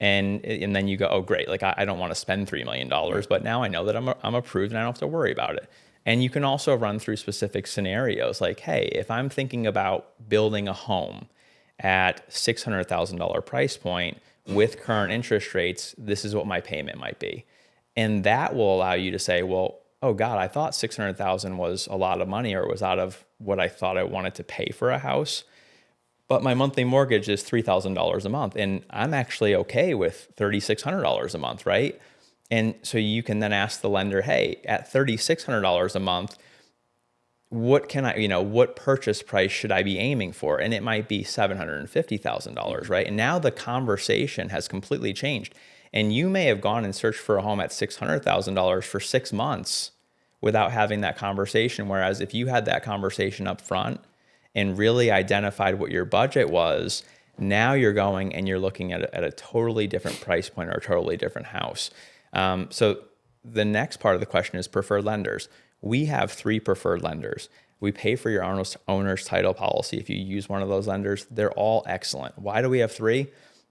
And then you go, oh, great. Like, I don't want to spend $3 million, but now I know that I'm approved and I don't have to worry about it. And you can also run through specific scenarios like, hey, if I'm thinking about building a home at $600,000 price point with current interest rates, this is what my payment might be. And that will allow you to say, well, oh God, I thought $600,000 was a lot of money, or it was out of what I thought I wanted to pay for a house. But my monthly mortgage is $3,000 a month, and I'm actually okay with $3,600 a month, right? And so you can then ask the lender, hey, at $3,600 a month, what purchase price should I be aiming for? And it might be $750,000, right? And now the conversation has completely changed. And you may have gone and searched for a home at $600,000 for 6 months without having that conversation. Whereas if you had that conversation up front and really identified what your budget was, now you're going and you're looking at a totally different price point or a totally different house. So the next part of the question is preferred lenders. We have 3 preferred lenders. We pay for your owner's title policy if you use one of those lenders. They're all excellent. Why do we have 3?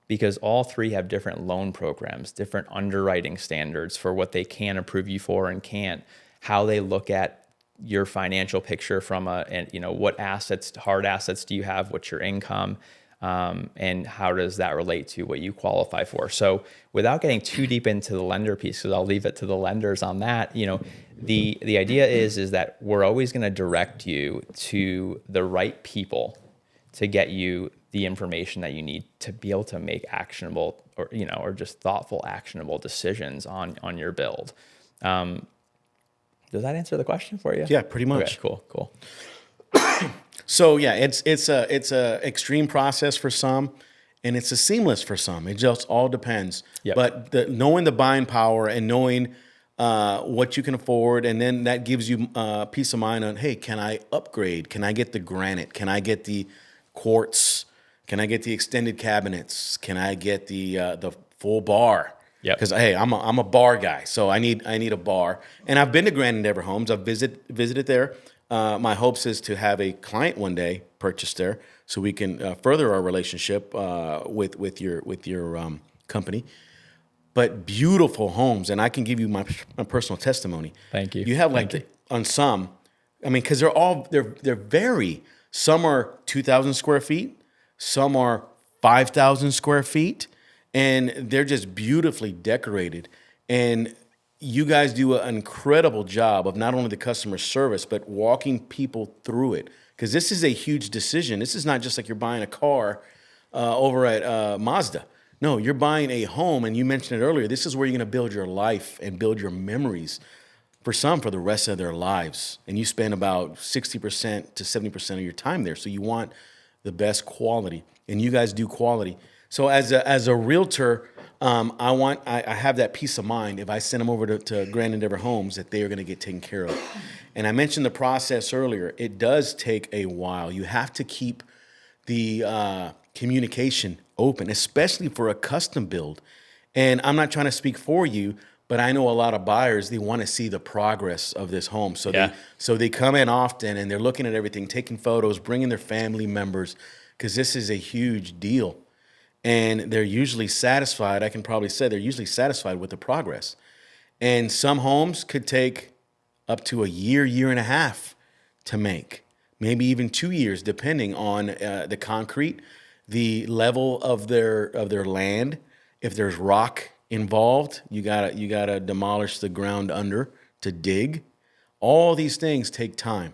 Because all 3 have different loan programs, different underwriting standards for what they can approve you for and can't, how they look at your financial picture from what assets, hard assets do you have, what's your income, and how does that relate to what you qualify for. So without getting too deep into the lender piece, because I'll leave it to the lenders on that, the idea is that we're always going to direct you to the right people to get you the information that you need to be able to make actionable or just thoughtful, actionable decisions on your build. Does that answer the question for you? Yeah, pretty much. Okay, cool. So yeah, it's a extreme process for some, and it's a seamless for some. It just all depends. Yep. But knowing the buying power and knowing what you can afford, and then that gives you peace of mind on, hey, can I upgrade? Can I get the granite? Can I get the quartz? Can I get the extended cabinets? Can I get the full bar? Yeah. Because hey, I'm a bar guy, so I need a bar. And I've been to Grand Endeavor Homes. I've visited there. My hopes is to have a client one day purchase there, so we can further our relationship with your company. But beautiful homes, and I can give you my personal testimony. Thank you. You have on some, I mean, because they're vary. Some are 2,000 square feet, some are 5,000 square feet, and they're just beautifully decorated. And you guys do an incredible job of not only the customer service, but walking people through it. Because this is a huge decision. This is not just like you're buying a car over at Mazda. No, you're buying a home, and you mentioned it earlier. This is where you're going to build your life and build your memories. For some, for the rest of their lives. And you spend about 60% to 70% of your time there. So you want the best quality. And you guys do quality. So as a realtor, I have that peace of mind if I send them over to Grand Endeavor Homes that they are going to get taken care of. And I mentioned the process earlier. It does take a while. You have to keep the communication open, especially for a custom build. And I'm not trying to speak for you, but I know a lot of buyers, they want to see the progress of this home. So they come in often and they're looking at everything, taking photos, bringing their family members, because this is a huge deal. And they're usually satisfied. I can probably say they're usually satisfied with the progress. And some homes could take up to a year and a half to make, maybe even 2 years, depending on the concrete, the level of their land. If there's rock involved, you gotta demolish the ground under to dig. All these things take time,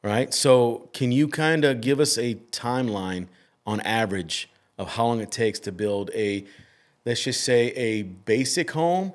right? So can you kind of give us a timeline on average of how long it takes to build let's just say a basic home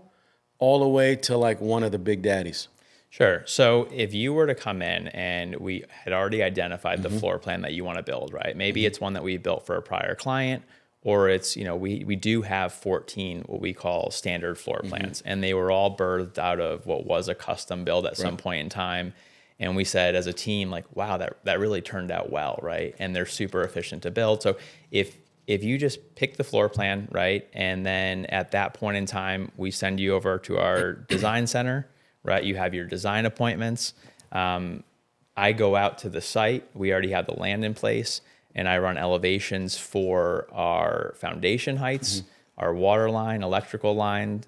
all the way to like one of the big daddies? Sure. So if you were to come in and we had already identified the floor plan that you want to build, right? Maybe it's one that we built for a prior client, or it's, we do have 14 what we call standard floor plans, and they were all birthed out of what was a custom build at some point in time. And we said as a team, like, wow, that really turned out well, right? And they're super efficient to build. So if you just pick the floor plan, right, and then at that point in time, we send you over to our design center, right? You have your design appointments. I go out to the site. We already have the land in place, and I run elevations for our foundation heights, our water line, electrical line.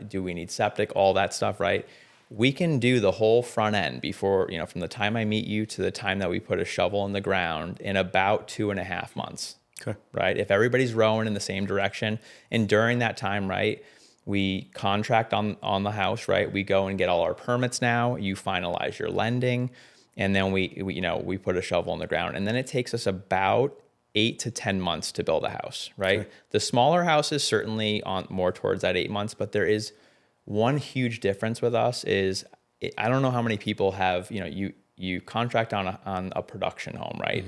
Do we need septic? All that stuff, right? We can do the whole front end before, from the time I meet you to the time that we put a shovel in the ground in about 2.5 months. Okay. Right? If everybody's rowing in the same direction, and during that time, right, we contract on the house, right? We go and get all our permits now. You finalize your lending, and then we put a shovel in the ground, and then it takes us about 8 to 10 months to build a house, right? Okay. The smaller houses certainly on more towards that 8 months, but there is one huge difference with us is I don't know how many people have, you contract on a production home, right?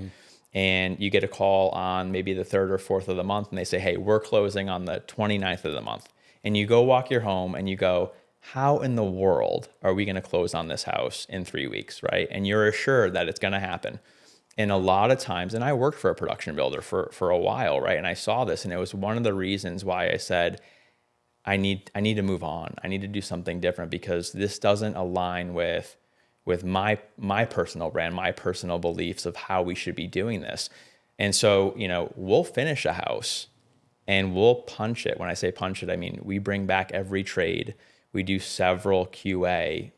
And you get a call on maybe the 3rd or 4th of the month, and they say, hey, we're closing on the 29th of the month. And you go walk your home and you go, how in the world are we going to close on this house in 3 weeks, right? And you're assured that it's going to happen. And a lot of times, and I worked for a production builder for a while, right? And I saw this, and it was one of the reasons why I said, I need to move on. I need to do something different, because this doesn't align with my personal brand, my personal beliefs of how we should be doing this. And so, we'll finish a house and we'll punch it. When I say punch it, I mean, we bring back every trade. We do several QA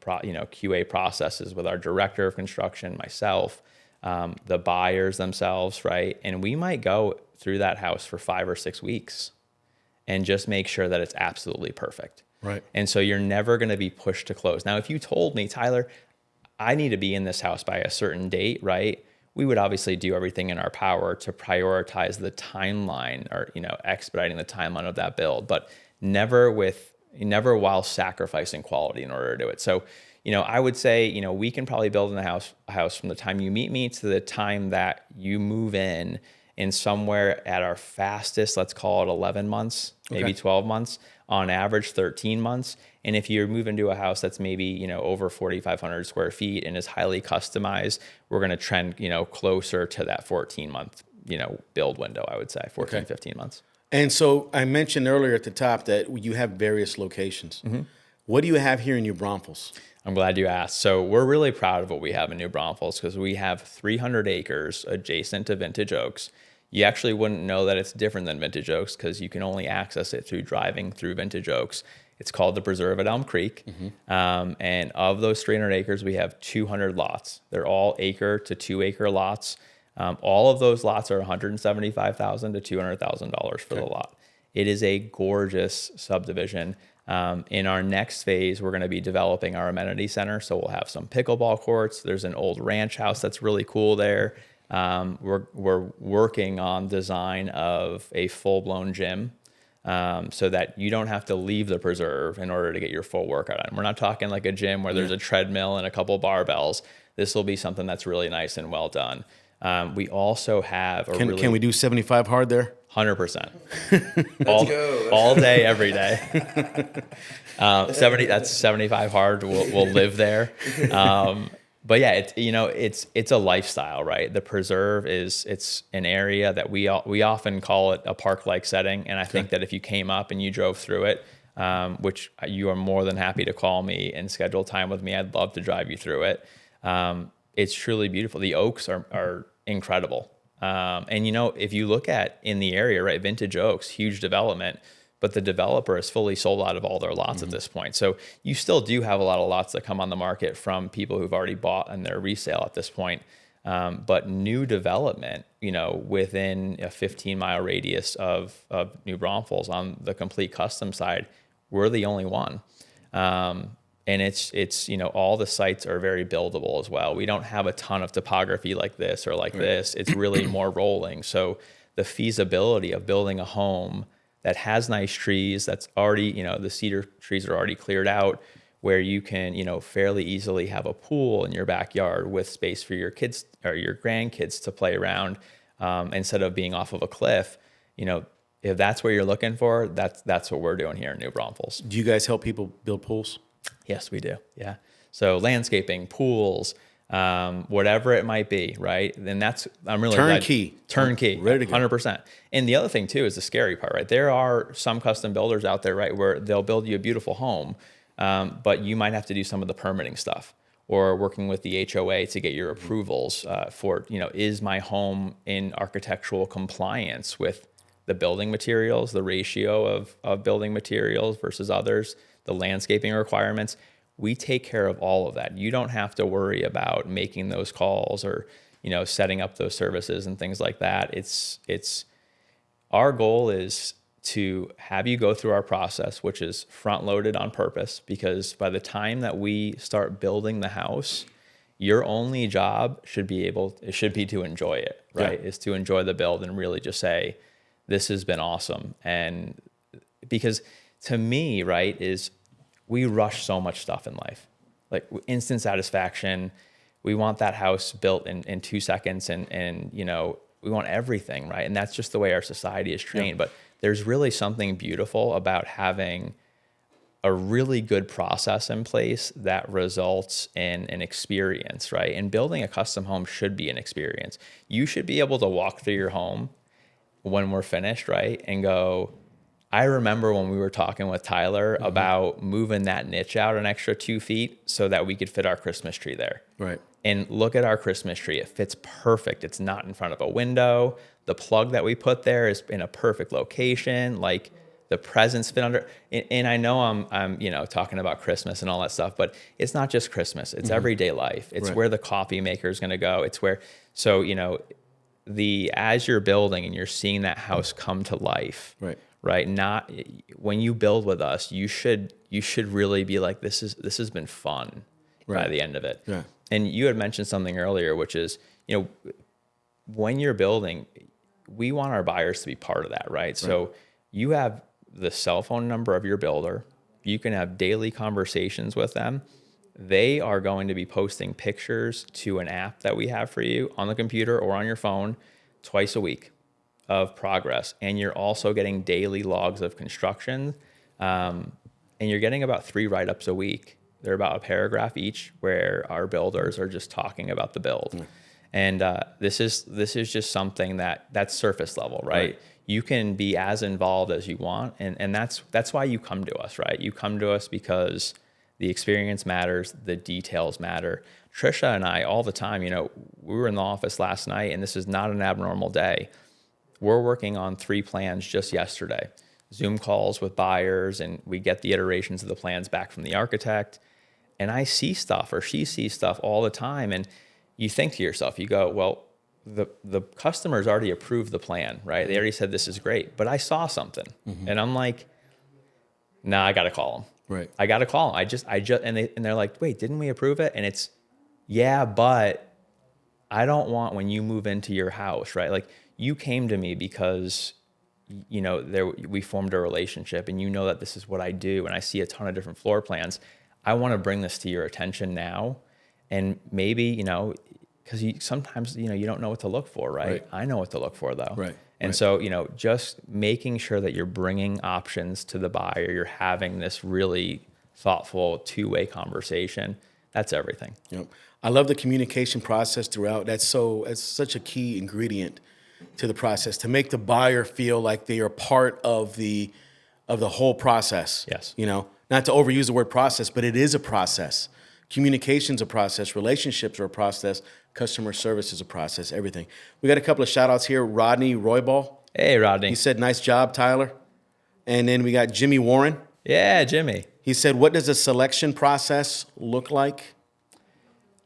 processes with our director of construction, myself, the buyers themselves, right? And we might go through that house for 5 or 6 weeks and just make sure that it's absolutely perfect. Right. And so you're never going to be pushed to close. Now, if you told me, Tyler, I need to be in this house by a certain date, right? we would obviously do everything in our power to prioritize the timeline or, expediting the timeline of that build, but never while sacrificing quality in order to do it. So, I would say, we can probably build in a house from the time you meet me to the time that you move in somewhere at our fastest, let's call it 11 months, maybe 12 months, on average 13 months. And if you move into a house that's maybe, over 4,500 square feet and is highly customized, we're going to trend, closer to that 14-month, build window, I would say, 15 months. And so I mentioned earlier at the top that you have various locations. What do you have here in New Braunfels? I'm glad you asked. So we're really proud of what we have in New Braunfels because we have 300 acres adjacent to Vintage Oaks. You actually wouldn't know that it's different than Vintage Oaks because you can only access it through driving through Vintage Oaks. It's called the Preserve at Elm Creek. And of those 300 acres, we have 200 lots. They're all acre to 2 acre lots. All of those lots are $175,000 to $200,000 for the lot. It is a gorgeous subdivision. In our next phase, we're going to be developing our amenity center. So we'll have some pickleball courts. There's an old ranch house that's really cool there. We're working on design of a full-blown gym so that you don't have to leave the preserve in order to get your full workout on. We're not talking like a gym where there's a treadmill and a couple barbells. This will be something that's really nice and well done. We also have Can we do 75 hard there? 100%. All day, every day. 75 hard. We'll live there. But yeah, it's a lifestyle, right? The preserve it's an area that we often call it a park-like setting. And I think that if you came up and you drove through it, which you are more than happy to call me and schedule time with me, I'd love to drive you through it. It's truly beautiful. The oaks are incredible. And if you look at in the area, right, Vintage Oaks, huge development, but the developer is fully sold out of all their lots at this point. So you still do have a lot of lots that come on the market from people who've already bought and they're resale at this point. But new development, within a 15-mile radius of New Braunfels on the complete custom side, we're the only one. And it's all the sites are very buildable as well. We don't have a ton of topography like this or like this. It's really more rolling. So the feasibility of building a home that has nice trees, that's already, the cedar trees are already cleared out, where you can, fairly easily have a pool in your backyard with space for your kids or your grandkids to play around instead of being off of a cliff. If that's what you're looking for, that's what we're doing here in New Braunfels. Do you guys help people build pools? Yes, we do. Yeah. So landscaping, pools, whatever it might be, right? And I'm really turnkey, ready to go. 100%. And the other thing too is the scary part, right? There are some custom builders out there, right, where they'll build you a beautiful home, but you might have to do some of the permitting stuff or working with the HOA to get your approvals for, is my home in architectural compliance with the building materials, the ratio of building materials versus others, the landscaping requirements. We take care of all of that. You don't have to worry about making those calls or, setting up those services and things like that. It's our goal is to have you go through our process, which is front loaded on purpose, because by the time that we start building the house, your only job should be to enjoy it, right? Is to enjoy the build and really just say, this has been awesome. And because to me, right, is we rush so much stuff in life, like instant satisfaction. We want that house built in 2 seconds and we want everything, right? And that's just the way our society is trained. But there's really something beautiful about having a really good process in place that results in an experience, right? And building a custom home should be an experience. You should be able to walk through your home when we're finished, right? And go, I remember when we were talking with Tyler about moving that niche out an extra 2 feet so that we could fit our Christmas tree there. Right. And look at our Christmas tree. It fits perfect. It's not in front of a window. The plug that we put there is in a perfect location. Like the presents fit under. And I know I'm talking about Christmas and all that stuff, but it's not just Christmas. It's everyday life. It's where the coffee maker is going to go. It's where, so, as you're building and you're seeing that house come to life, right? Not when you build with us, you should really be like, this has been fun by the end of it. Yeah. And you had mentioned something earlier, which is, when you're building, we want our buyers to be part of that, right? So you have the cell phone number of your builder. You can have daily conversations with them. They are going to be posting pictures to an app that we have for you on the computer or on your phone twice a week of progress. And you're also getting daily logs of construction. And you're getting about 3 write-ups a week. They're about a paragraph each where our builders are just talking about the build. And this is just something that's surface level, right? You can be as involved as you want. And that's why you come to us, right? You come to us because the experience matters, the details matter. Trisha and I all the time, we were in the office last night, and this is not an abnormal day. We're working on 3 plans just yesterday. Zoom calls with buyers, and we get the iterations of the plans back from the architect. And I see stuff, or she sees stuff all the time. And you think to yourself, you go, well, the customer's already approved the plan, right? They already said this is great, but I saw something. And I'm like, nah, I got to call them. Right. I got to call them. And they're like, wait, didn't we approve it? And it's, yeah, but I don't want when you move into your house, right? Like, you came to me because, we formed a relationship, and you know that this is what I do, and I see a ton of different floor plans. I want to bring this to your attention now. And maybe, because sometimes, you don't know what to look for, right? I know what to look for, though. Right. And so, just making sure that you're bringing options to the buyer, you're having this really thoughtful 2-way conversation. That's everything. Yep. I love the communication process throughout. It's such a key ingredient to the process, to make the buyer feel like they are part of the whole process. Yes. Not to overuse the word process, but it is a process. Communication's a process. Relationships are a process. Customer service is a process. Everything. We got a couple of shout outs here. Rodney Roybal. Hey, Rodney. He said, nice job, Tyler. And then we got Jimmy Warren. Yeah, Jimmy. He said, what does the selection process look like?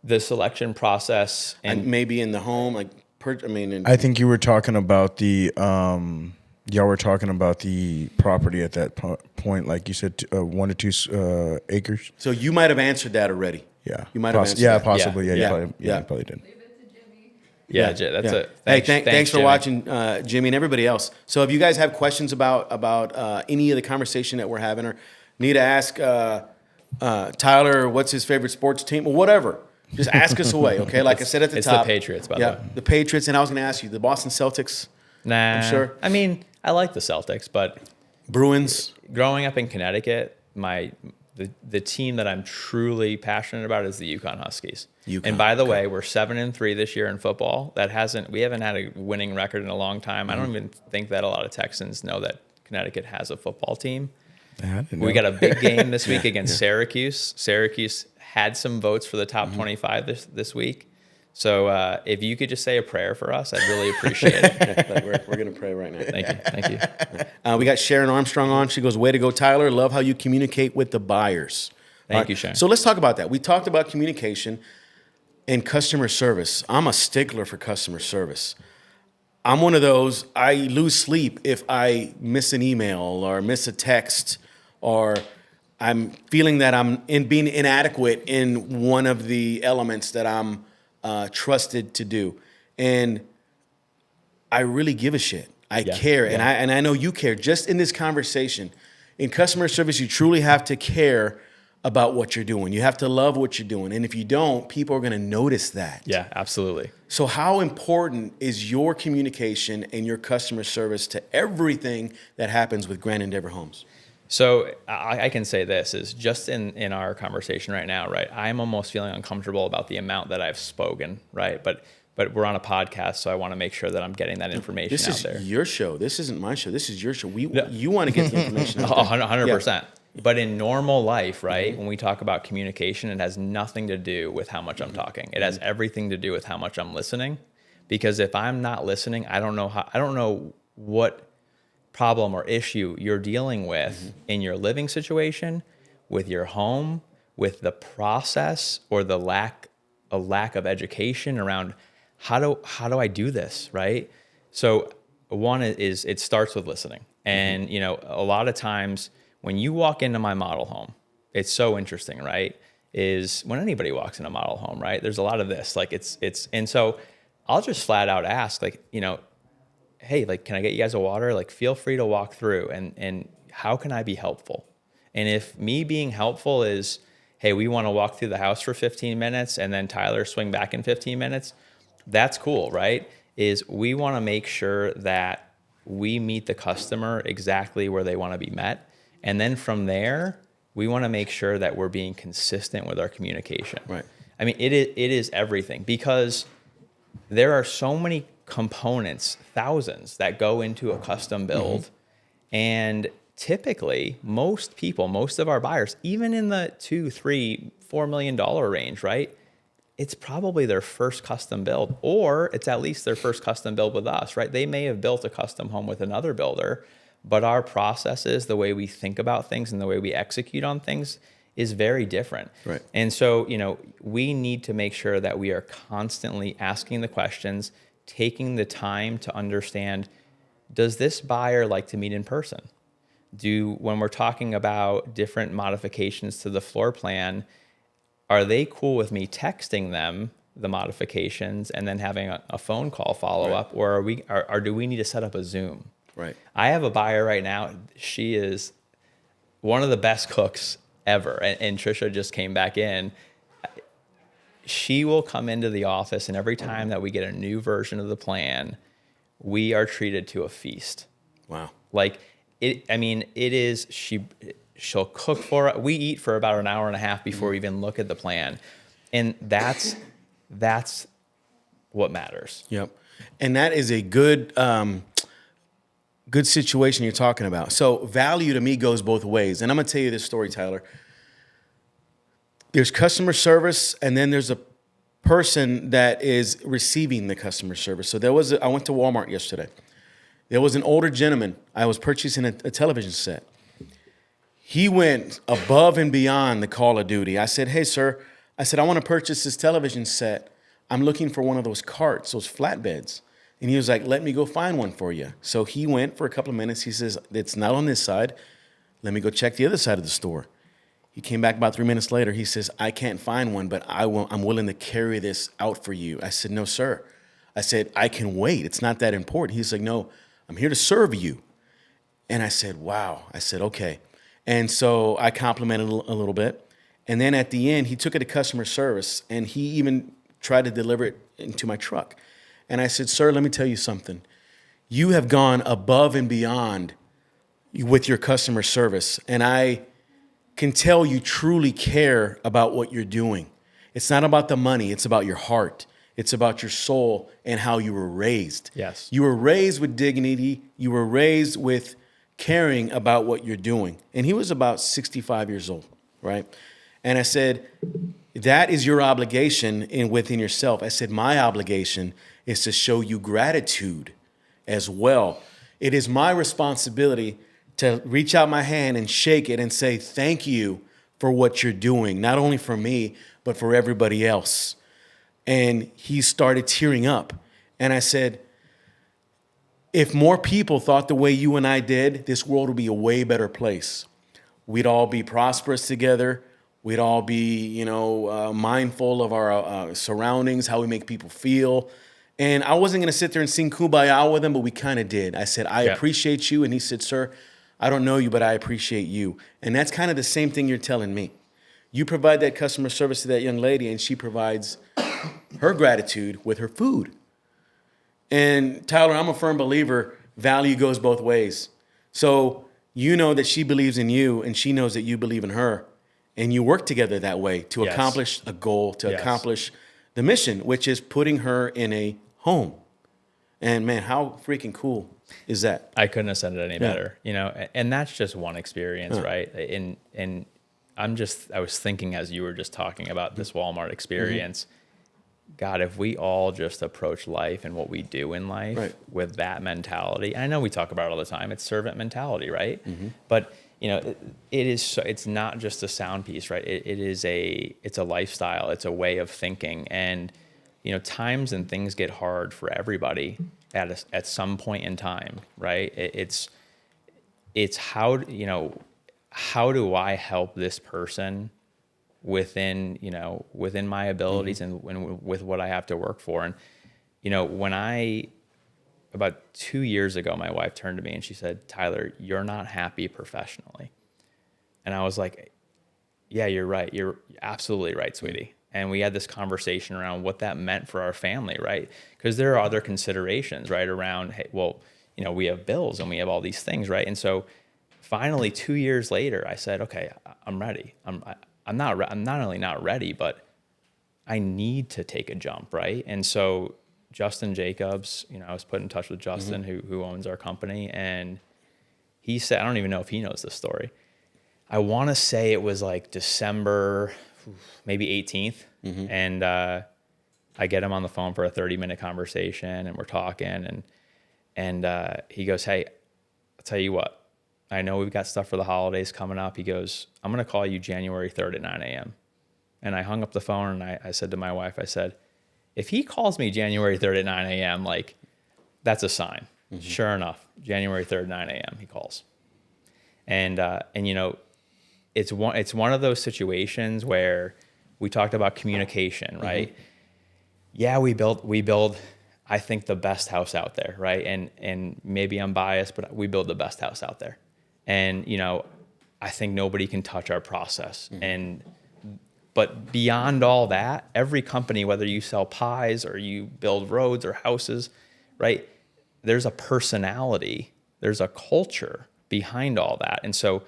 The selection process, and maybe in the home, I think you were talking about the y'all were talking about the property at that point, like you said, 1 to 2 acres. So you might have answered that already. Yeah, you might have answered. Yeah, that. possibly. Yeah, Yeah. you probably did. yeah, that's it. Thanks for Jimmy. watching, Jimmy, and everybody else. So if you guys have questions about any of the conversation that we're having, or need to ask Tyler what's his favorite sports team, or whatever, just ask us away, okay? Like I said at the top. It's the Patriots, by the way. The Patriots, and I was going to ask you, the Boston Celtics? Nah. I'm sure. I mean, I like the Celtics, but Bruins? growing up in Connecticut, the team that I'm truly passionate about is the Yukon Huskies. And by the way, we're 7-3 this year in football. We haven't had a winning record in a long time. I don't even think that a lot of Texans know that Connecticut has a football team. We got a big game this week against Syracuse. Syracuse had some votes for the top 25 this week. So if you could just say a prayer for us, I'd really appreciate it. We're going to pray right now. Thank you. We got Sharon Armstrong on. She goes, way to go, Tyler. Love how you communicate with the buyers. Thank you, Sharon. So let's talk about that. We talked about communication and customer service. I'm a stickler for customer service. I'm one of those, I lose sleep if I miss an email or miss a text, or I'm feeling that I'm being inadequate in one of the elements that I'm trusted to do. And I really give a shit. I care, and I know you care. Just in this conversation, in customer service, you truly have to care about what you're doing. You have to love what you're doing. And if you don't, people are going to notice that. Yeah, absolutely. So how important is your communication and your customer service to everything that happens with Grand Endeavor Homes? So I can say this is just in our conversation right now, right? I'm almost feeling uncomfortable about the amount that I've spoken, right? But we're on a podcast, so I want to make sure that I'm getting that information out there. This is your show. This isn't my show. This is your show. You want to get the information out there. 100%. But in normal life, right, when we talk about communication, it has nothing to do with how much I'm talking. It has everything to do with how much I'm listening. Because if I'm not listening, I don't know what problem or issue you're dealing with in your living situation, with your home, with the process, or the lack of education around how do I do this, right? So one is it starts with listening. And a lot of times when you walk into my model home, it's so interesting, right? Is when anybody walks in a model home, right? There's a lot of this, and so I'll just flat out ask, like, hey, like, can I get you guys a water? Like, feel free to walk through, and how can I be helpful? And if me being helpful is, hey, we want to walk through the house for 15 minutes and then Tyler swing back in 15 minutes, that's cool, right? Is we want to make sure that we meet the customer exactly where they want to be met. And then from there, we want to make sure that we're being consistent with our communication. Right. I mean, it is everything, because there are so many components, thousands, that go into a custom build. And typically, most of our buyers, even in the $2, $3, $4 million range, right? It's probably their first custom build, or it's at least their first custom build with us, right? They may have built a custom home with another builder, but our processes, the way we think about things and the way we execute on things is very different. Right. And so, we need to make sure that we are constantly asking the questions, taking the time to understand, does this buyer like to meet in person? When we're talking about different modifications to the floor plan, are they cool with me texting them the modifications and then having a phone call follow up, or do we need to set up a Zoom? Right. I have a buyer right now. She is one of the best cooks ever, and Trisha just came back in. She will come into the office, and every time that we get a new version of the plan, we are treated to a feast. Wow. Like it. I mean, it is. She'll cook for us. We eat for about an hour and a half before we even look at the plan, and that's what matters. Yep. And that is a good situation you're talking about. So value to me goes both ways. And I'm going to tell you this story, Tyler. There's customer service, and then there's a person that is receiving the customer service. So I went to Walmart yesterday. There was an older gentleman. I was purchasing a television set. He went above and beyond the Call of Duty. I said, hey, sir, I want to purchase this television set. I'm looking for one of those carts, those flatbeds. And he was like, let me go find one for you. So he went for a couple of minutes. He says, it's not on this side. Let me go check the other side of the store. He came back about 3 minutes later. He says, I can't find one, but I'm willing to carry this out for you. I said, no, sir. I said, I can wait. It's not that important. He's like, no, I'm here to serve you. And I said, wow. I said, okay. And so I complimented a little bit. And then at the end, he took it to customer service, and he even tried to deliver it into my truck. And I said, sir, let me tell you something. You have gone above and beyond with your customer service. And I can tell you truly care about what you're doing. It's not about the money. It's about your heart. It's about your soul and how you were raised. Yes. You were raised with dignity. You were raised with caring about what you're doing. And he was about 65 years old, right? And I said, that is your obligation within yourself. I said, my obligation is to show you gratitude as well. It is my responsibility to reach out my hand and shake it and say, thank you for what you're doing, not only for me, but for everybody else. And he started tearing up. And I said, if more people thought the way you and I did, this world would be a way better place. We'd all be prosperous together. We'd all be, mindful of our surroundings, how we make people feel. And I wasn't going to sit there and sing Kumbaya with him, but we kind of did. I said, I appreciate you. And he said, sir, I don't know you, but I appreciate you. And that's kind of the same thing you're telling me. You provide that customer service to that young lady, and she provides her gratitude with her food. And Tyler, I'm a firm believer, value goes both ways. So you know that she believes in you, and she knows that you believe in her. And you work together that way to accomplish a goal, to accomplish the mission, which is putting her in a home. And man, how freaking cool is that? I couldn't have said it any better, and that's just one experience, right? And I was thinking as you were just talking about this Walmart experience, God, if we all just approach life and what we do in life with that mentality, I know we talk about it all the time, it's servant mentality, right? But it's not just a sound piece, right? It's a lifestyle, it's a way of thinking. And, times and things get hard for everybody at some point in time, right? It's how do I help this person within my abilities and with what I have to work for. And about 2 years ago, my wife turned to me and she said, Tyler, you're not happy professionally. And I was like, yeah, you're right. You're absolutely right, sweetie. And we had this conversation around what that meant for our family, right? Because there are other considerations, right? Around, hey, well, we have bills and we have all these things, right? And so finally, 2 years later, I said, okay, I'm ready. I'm not only not ready, but I need to take a jump, right? And so Justin Jacobs, I was put in touch with Justin, who owns our company, and he said, I don't even know if he knows this story. I want to say it was like December, maybe 18th, and I get him on the phone for a 30-minute conversation, and we're talking, and he goes, hey, I'll tell you what, I know we've got stuff for the holidays coming up. He goes, I'm going to call you January 3rd at 9 a.m. And I hung up the phone, and I said to my wife, I said, if he calls me January 3rd at 9 a.m., like, that's a sign. Sure enough, January 3rd, 9 a.m., he calls. And it's one of those situations where we talked about communication, right? Yeah, we build, I think, the best house out there, right? And maybe I'm biased, but we build the best house out there. And, I think nobody can touch our process. But beyond all that, every company, whether you sell pies or you build roads or houses, right? There's a personality, there's a culture behind all that. And so,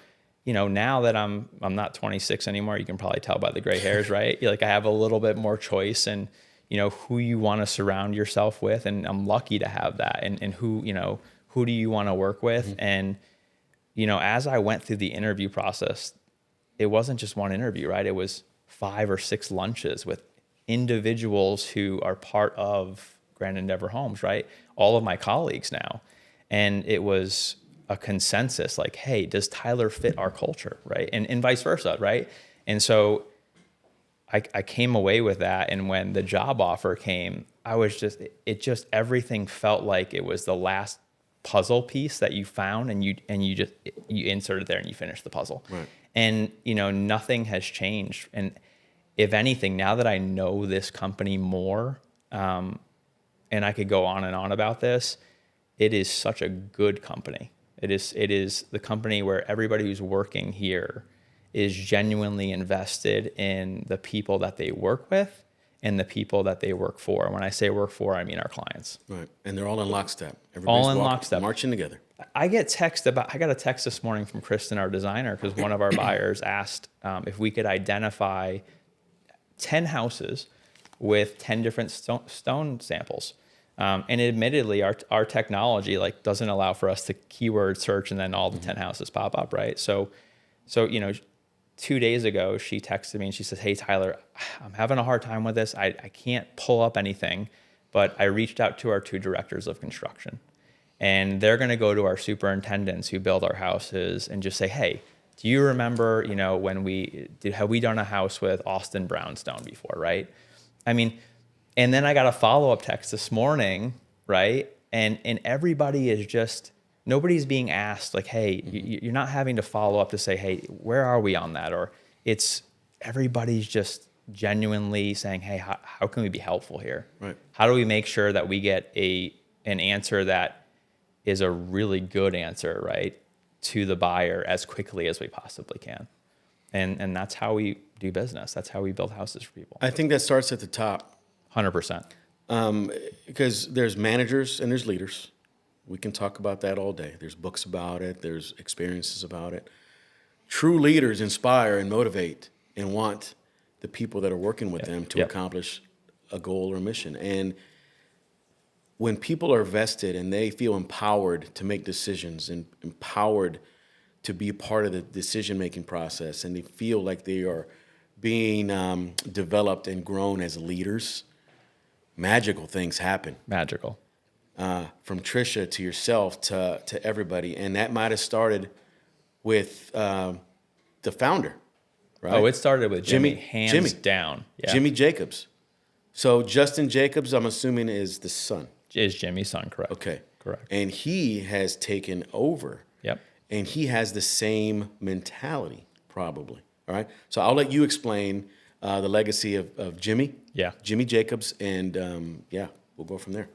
now that I'm not 26 anymore, you can probably tell by the gray hairs, right? Like, I have a little bit more choice and, who you want to surround yourself with. And I'm lucky to have that. And who do you want to work with? And, as I went through the interview process, it wasn't just one interview, right? It was 5 or 6 lunches with individuals who are part of Grand Endeavor Homes, right? All of my colleagues now. And it was a consensus like, hey, does Tyler fit our culture, right? And vice versa, right? And so I came away with that. And when the job offer came, I was just everything felt like it was the last puzzle piece that you found, and you insert it there and you finish the puzzle. Right. And, nothing has changed. And if anything, now that I know this company more, and I could go on and on about this, it is such a good company. It is the company where everybody who's working here is genuinely invested in the people that they work with and the people that they work for. When I say work for, I mean our clients. Right. And they're all in lockstep. All in lockstep. Marching together. I got a text this morning from Kristen, our designer, because one of our buyers asked if we could identify 10 houses with 10 different stone samples. And admittedly, our technology doesn't allow for us to keyword search and then all the 10 houses pop up, right? So 2 days ago, she texted me and she says, hey, Tyler, I'm having a hard time with this. I can't pull up anything, but I reached out to our 2 directors of construction. And they're going to go to our superintendents who build our houses and just say, hey, do you remember, when have we done a house with Austin Brownstone before, right? I mean, and then I got a follow-up text this morning, right? And everybody is just, nobody's being asked like, hey, you're not having to follow up to say, hey, where are we on that? Or everybody's just genuinely saying, hey, how can we be helpful here? Right. How do we make sure that we get an answer that is a really good answer, right, to the buyer as quickly as we possibly can? And that's how we do business. That's how we build houses for people. I think that starts at the top. 100%. Because there's managers and there's leaders. We can talk about that all day. There's books about it. There's experiences about it. True leaders inspire and motivate and want the people that are working with them to accomplish a goal or mission. And when people are vested and they feel empowered to make decisions and empowered to be a part of the decision-making process, and they feel like they are being developed and grown as leaders, magical things happen. Magical. From Trisha to yourself to everybody. And that might have started with the founder, right? Oh, it started with Jimmy, hands down. Yeah. Jimmy Jacobs. So Justin Jacobs, I'm assuming, is the son. Is Jimmy's son, correct? Okay. Correct. And he has taken over. Yep. And he has the same mentality, probably. All right? So I'll let you explain the legacy of Jimmy. Yeah. Jimmy Jacobs. And, we'll go from there.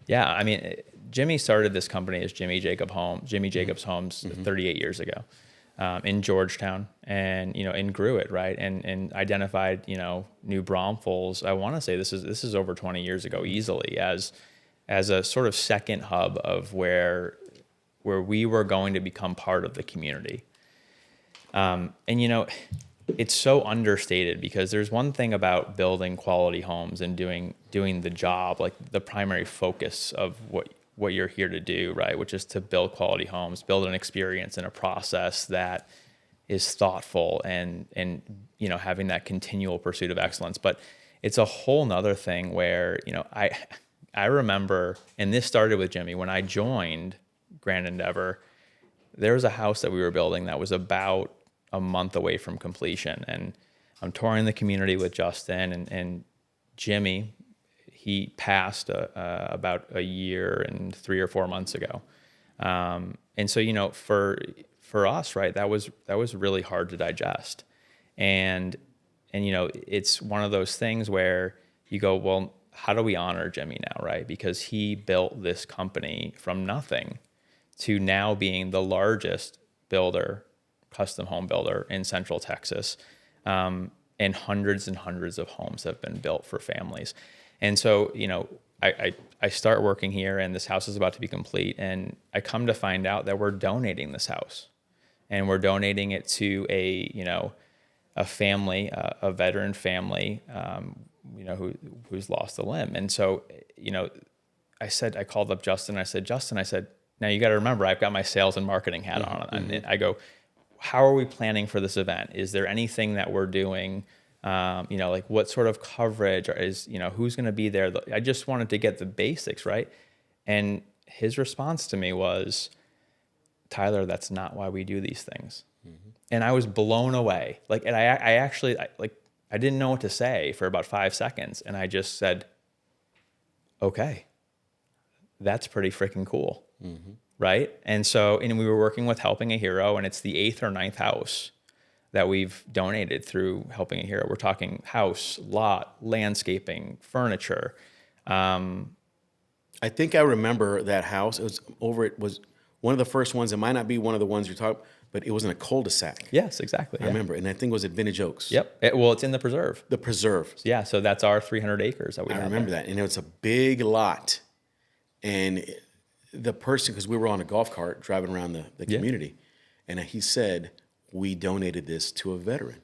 Yeah, I mean, Jimmy started this company as Jimmy Jacobs Homes 38 years ago in Georgetown, and and grew it, right, and identified New Braunfels. I want to say this is over 20 years ago easily as a sort of second hub of where we were going to become part of the community. And it's so understated because there's one thing about building quality homes and doing the job, like the primary focus of what you're here to do, right? Which is to build quality homes, build an experience and a process that is thoughtful and having that continual pursuit of excellence. But it's a whole nother thing where, I remember, and this started with Jimmy, when I joined Grand Endeavor, there was a house that we were building that was about a month away from completion, and I'm touring the community with Justin and Jimmy. He passed about a year and 3 or 4 months ago, and so for us, right, that was really hard to digest, and it's one of those things where you go, well, how do we honor Jimmy now, right? Because he built this company from nothing to now being the largest custom home builder in Central Texas. And hundreds of homes have been built for families. And so, I start working here and this house is about to be complete. And I come to find out that we're donating this house, and we're donating it to a family, a veteran family, who's lost a limb. And so, I called up Justin. I said, now you got to remember, I've got my sales and marketing hat on. And I go, how are we planning for this event? Is there anything that we're doing? Like what sort of coverage is, who's going to be there? I just wanted to get the basics right. And his response to me was, Tyler, that's not why we do these things. And I was blown away. And I didn't know what to say for about 5 seconds. And I just said, okay, that's pretty freaking cool. Right. And so, we were working with Helping a Hero, and it's the 8th or 9th house that we've donated through Helping a Hero. We're talking house, lot, landscaping, furniture. I think I remember that house. It was one of the first ones. It might not be one of the ones you're talking, but it was in a cul-de-sac. Yes, exactly. I remember. And I think it was at Vintage Oaks. Yep. It's in the preserve. The preserve. Yeah. So that's our 300 acres that we have. I remember that. And it was a big lot. And the person, because we were on a golf cart driving around the community, and he said, we donated this to a veteran.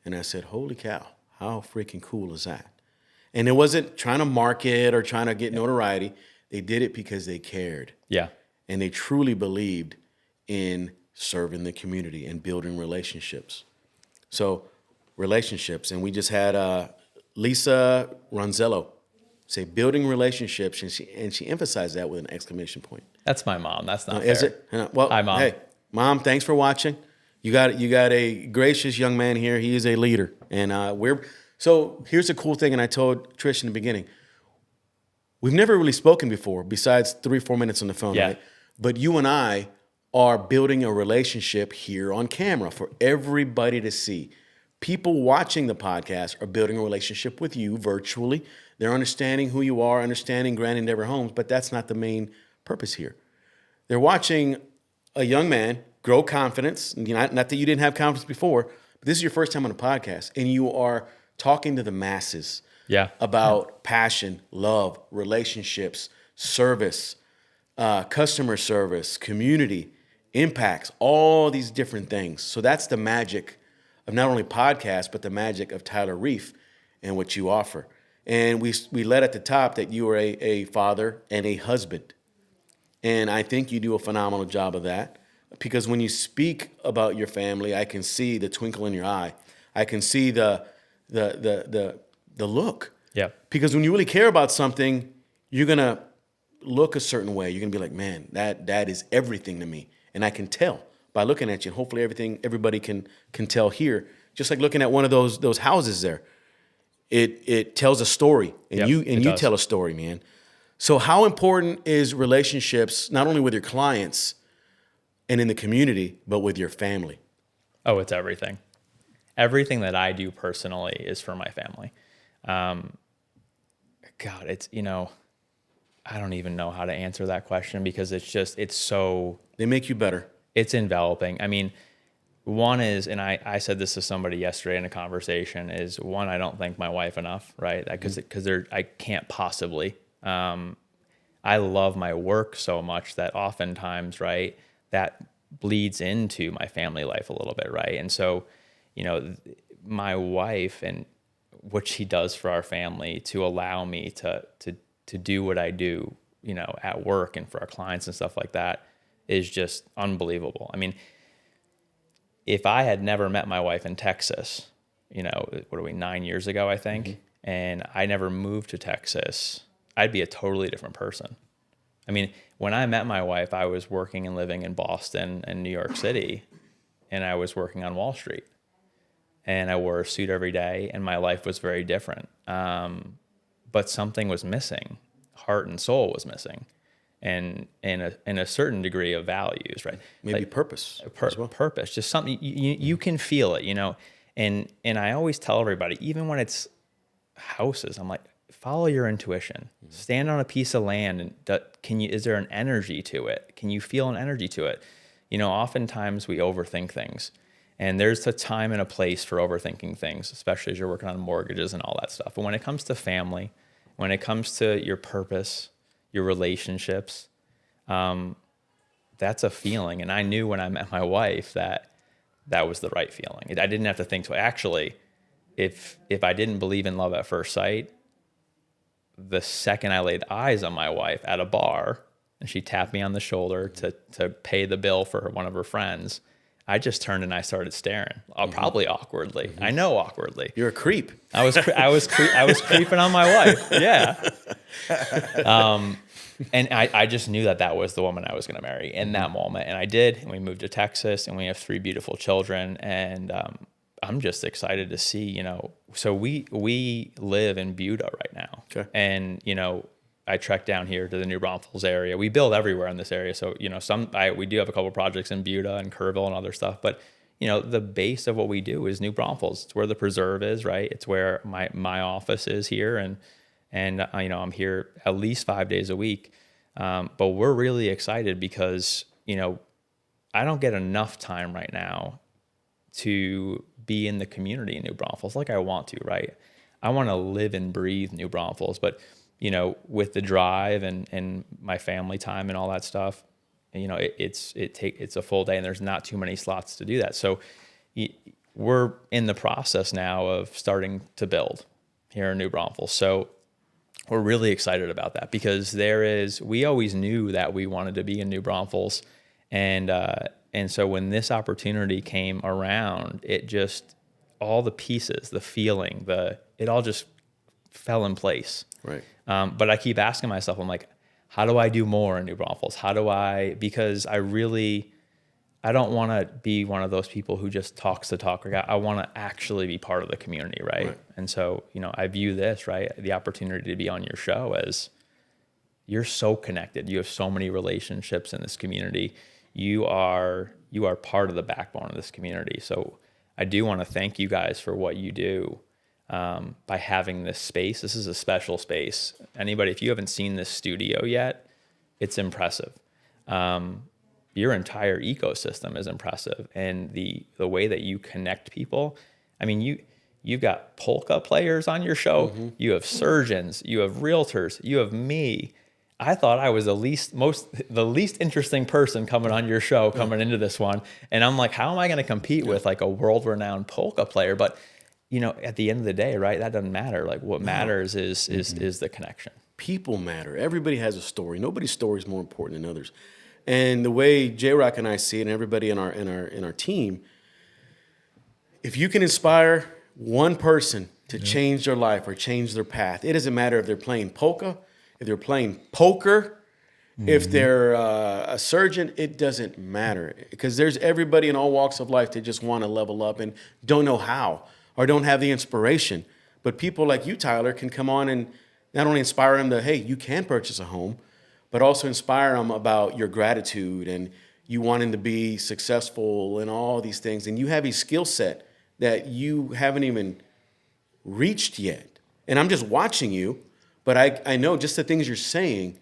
And I said, holy cow, how freaking cool is that? And it wasn't trying to market or trying to get notoriety. They did it because they cared. Yeah. And they truly believed in serving the community and building relationships. So relationships. And we just had Lisa Ronzello say building relationships, and she emphasized that with an exclamation point. That's my mom. That's not Is fair. it? Well, hi, Mom. Hey, Mom, thanks for watching. You got a gracious young man here. He is a leader. And so here's the cool thing, and I told Trish in the beginning, we've never really spoken before besides 3-4 minutes on the phone, right? But you and I are building a relationship here on camera for everybody to see. People watching the podcast are building a relationship with you virtually. They're understanding who you are, understanding Grand Endeavor Homes, but that's not the main purpose here. They're watching a young man grow confidence. Not that you didn't have confidence before, but this is your first time on a podcast, and you are talking to the masses about passion, love, relationships, service, customer service, community, impacts, all these different things. So that's the magic of not only podcasts, but the magic of Tyler Reiff and what you offer. And we led at the top that you are a father and a husband. And I think you do a phenomenal job of that, because when you speak about your family, I can see the twinkle in your eye. I can see the look. Yeah. Because when you really care about something, you're going to look a certain way. You're going to be like, man, that is everything to me. And I can tell by looking at you. And hopefully everybody can tell here. Just like looking at one of those houses there. It tells a story, and you tell a story, man. So how important is relationships, not only with your clients and in the community, but with your family? Oh, it's everything. Everything that I do personally is for my family. God, it's, I don't even know how to answer that question because They make you better. It's enveloping. I mean, one is, and I said this to somebody yesterday in a conversation, is one, I don't thank my wife enough, right? Because I can't possibly. I love my work so much that oftentimes, right, that bleeds into my family life a little bit, right? And so, my wife and what she does for our family to allow me to do what I do, at work and for our clients and stuff like that is just unbelievable. I mean, if I had never met my wife in Texas, what are we, 9 years ago, I think, and I never moved to Texas, I'd be a totally different person. I mean, when I met my wife, I was working and living in Boston and New York City, and I was working on Wall Street. And I wore a suit every day, and my life was very different. But something was missing. Heart and soul was missing. And a certain degree of values, right? Maybe purpose as well. Purpose, just something, you can feel it, And I always tell everybody, even when it's houses, I'm like, follow your intuition. Stand on a piece of land, and is there an energy to it? Can you feel an energy to it? Oftentimes we overthink things. And there's a time and a place for overthinking things, especially as you're working on mortgages and all that stuff. But when it comes to family, when it comes to your purpose, your relationships, that's a feeling. And I knew when I met my wife that was the right feeling. I didn't have to think. So actually, if I didn't believe in love at first sight, the second I laid eyes on my wife at a bar and she tapped me on the shoulder to pay the bill for one of her friends, I just turned and I started staring, probably awkwardly. I know awkwardly. You're a creep. I was creeping on my wife. Yeah. And I just knew that was the woman I was going to marry in that moment. And I did. And we moved to Texas, and we have 3 beautiful children. And I'm just excited to see, so we live in Buda right now. Okay. And, I trekked down here to the New Braunfels area. We build everywhere in this area. So, we do have a couple of projects in Buda and Kerrville and other stuff. But, the base of what we do is New Braunfels. It's where the preserve is, right? It's where my office is here. And I'm here at least 5 days a week. But we're really excited because, I don't get enough time right now to be in the community in New Braunfels like I want to, right? I want to live and breathe New Braunfels, but with the drive and my family time and all that stuff, it's a full day, and there's not too many slots to do that. So we're in the process now of starting to build here in New Braunfels. So we're really excited about that because we always knew that we wanted to be in New Braunfels, and so when this opportunity came around, it just, all the pieces, the feeling, it all just fell in place. Right. But I keep asking myself, I'm like, how do I do more in New Braunfels? Because I don't want to be one of those people who just talks the talk. I want to actually be part of the community, right? And so, I view this, right, the opportunity to be on your show as you're so connected. You have so many relationships in this community. You are part of the backbone of this community. So I do want to thank you guys for what you do. By having this space. This is a special space. Anybody, if you haven't seen this studio yet, it's impressive. Your entire ecosystem is impressive. And the way that you connect people, I mean, you've got polka players on your show, you have surgeons, you have realtors, you have me. I thought I was the least interesting person coming on your show, coming into this one. And I'm like, how am I going to compete with like a world-renowned polka player? But at the end of the day, right, that doesn't matter. Like what matters is the connection. People matter. Everybody has a story. Nobody's story is more important than others. And the way J-Rock and I see it, and everybody in our team, if you can inspire one person to change their life or change their path, it doesn't matter if they're playing polka, if they're playing poker, if they're a surgeon, it doesn't matter. Because there's everybody in all walks of life that just want to level up and don't know how, or don't have the inspiration. But people like you, Tyler, can come on and not only inspire them to, hey, you can purchase a home, but also inspire them about your gratitude and you wanting to be successful and all these things. And you have a skill set that you haven't even reached yet. And I'm just watching you, but I know just the things you're saying,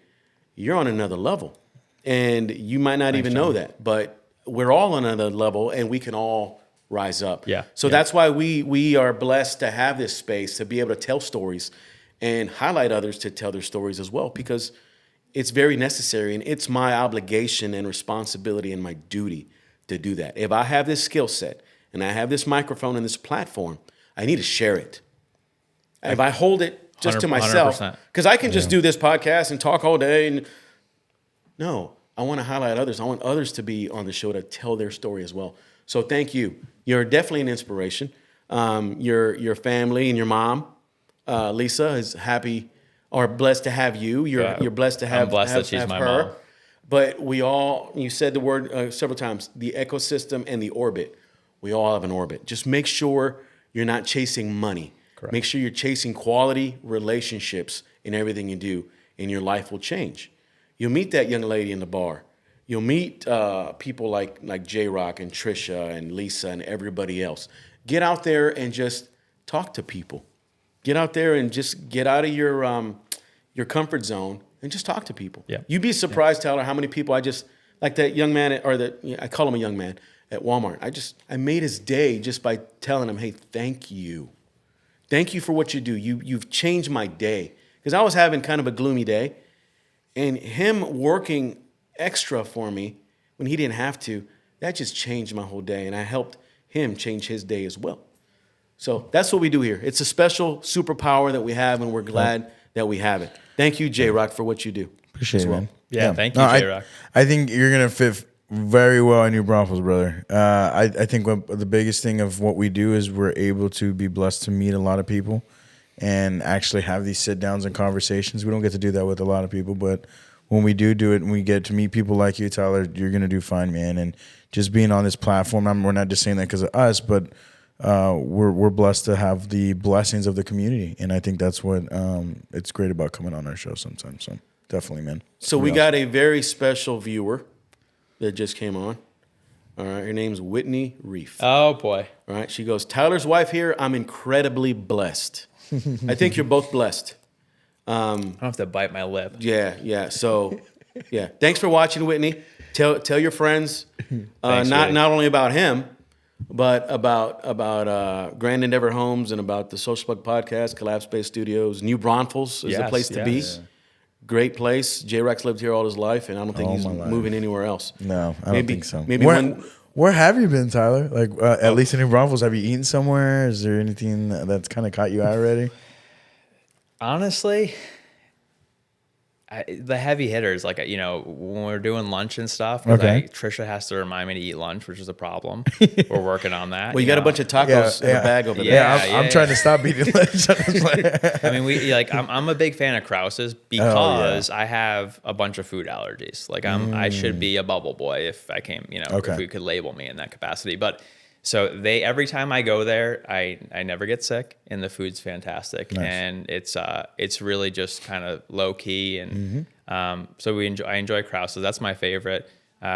you're on another level. And you might not even know that, but we're all on another level and we can all rise up. Yeah. So that's why we are blessed to have this space to be able to tell stories and highlight others to tell their stories as well, because it's very necessary and it's my obligation and responsibility and my duty to do that. If I have this skill set and I have this microphone and this platform, I need to share it. If I hold it just to myself, because I can just do this podcast and talk all day. And no, I want to highlight others. I want others to be on the show to tell their story as well. So thank you. You're definitely an inspiration. Your family and your mom, Lisa, is happy or blessed to have you. You're blessed to have, I'm blessed that she's my her. mom. But you said the word several times, the ecosystem and the orbit. We all have an orbit. Just make sure you're not chasing money. Correct. Make sure you're chasing quality relationships in everything you do, and your life will change. You'll meet that young lady in the bar. You'll meet people like J-Rock and Trisha and Lisa and everybody else. Get out there and just talk to people. Get out there and just get out of your comfort zone and just talk to people. Yeah. You'd be surprised, Tyler, how many people like that young man, I call him a young man at Walmart. I made his day just by telling him, hey, thank you. Thank you for what you do. You've changed my day. Because I was having kind of a gloomy day. And him working extra for me when he didn't have to, that just changed my whole day. And I helped him change his day as well. So that's what we do here. It's a special superpower that we have, and we're glad that we have it. Thank you, J-Rock, for what you do. Appreciate it, man. Yeah, thank you, J-Rock. I think you're going to fit very well in New Braunfels, brother. I think the biggest thing of what we do is we're able to be blessed to meet a lot of people and actually have these sit-downs and conversations. We don't get to do that with a lot of people, but when we do it and we get to meet people like you, Tyler, you're going to do fine, man. And just being on this platform, we're not just saying that because of us, but we're blessed to have the blessings of the community. And I think that's what it's great about coming on our show sometimes. So definitely, man. So we got a very special viewer that just came on. All right, her name's Whitney Reiff. Oh, boy. All right, she goes, Tyler's wife here, I'm incredibly blessed. I think you're both blessed. I don't have to bite my lip. Yeah. So, yeah. Thanks for watching, Whitney. Tell your friends, Thanks, not only about him, but about Grand Endeavor Homes and about the Social Plug Podcast, CollabSpace Studios. New Braunfels is the place to be. Yeah. Great place. J-Rex lived here all his life, and I don't think he's moving anywhere else. No, I don't think so. Maybe where have you been, Tyler? Like at least in New Braunfels, have you eaten somewhere? Is there anything that's kind of caught you eye already? Honestly, the heavy hitters, like, when we're doing lunch and stuff, Trisha has to remind me to eat lunch, which is a problem. We're working on that. Well, you got a bunch of tacos in the bag over there. I'm trying to stop eating lunch. I mean, I'm a big fan of Krause's because I have a bunch of food allergies. Like I should be a bubble boy if I came, if we could label me in that capacity. But so every time I go there, I never get sick, and the food's fantastic. Nice. And it's really just kind of low key, and so I enjoy Krause's. That's my favorite.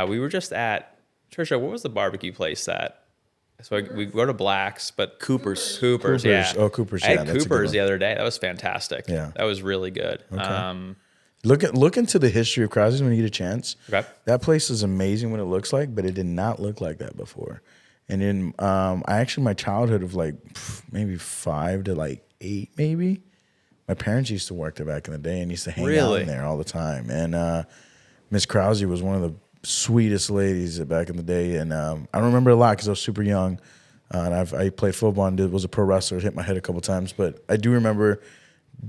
We were just at Trisha. What was the barbecue place that? So we go to Black's, but Cooper's, yeah. Oh, Cooper's. I had Cooper's the other day. That was fantastic. Yeah, that was really good. Okay. Look into the history of Krause's when you get a chance. Okay. That place is amazing when it looks like, but it did not look like that before. And then my childhood of like maybe 5 to 8 maybe. My parents used to work there back in the day and used to hang out in there all the time. And Miss Krause was one of the sweetest ladies back in the day. And I don't remember a lot because I was super young. And I played football and was a pro wrestler, hit my head a couple times. But I do remember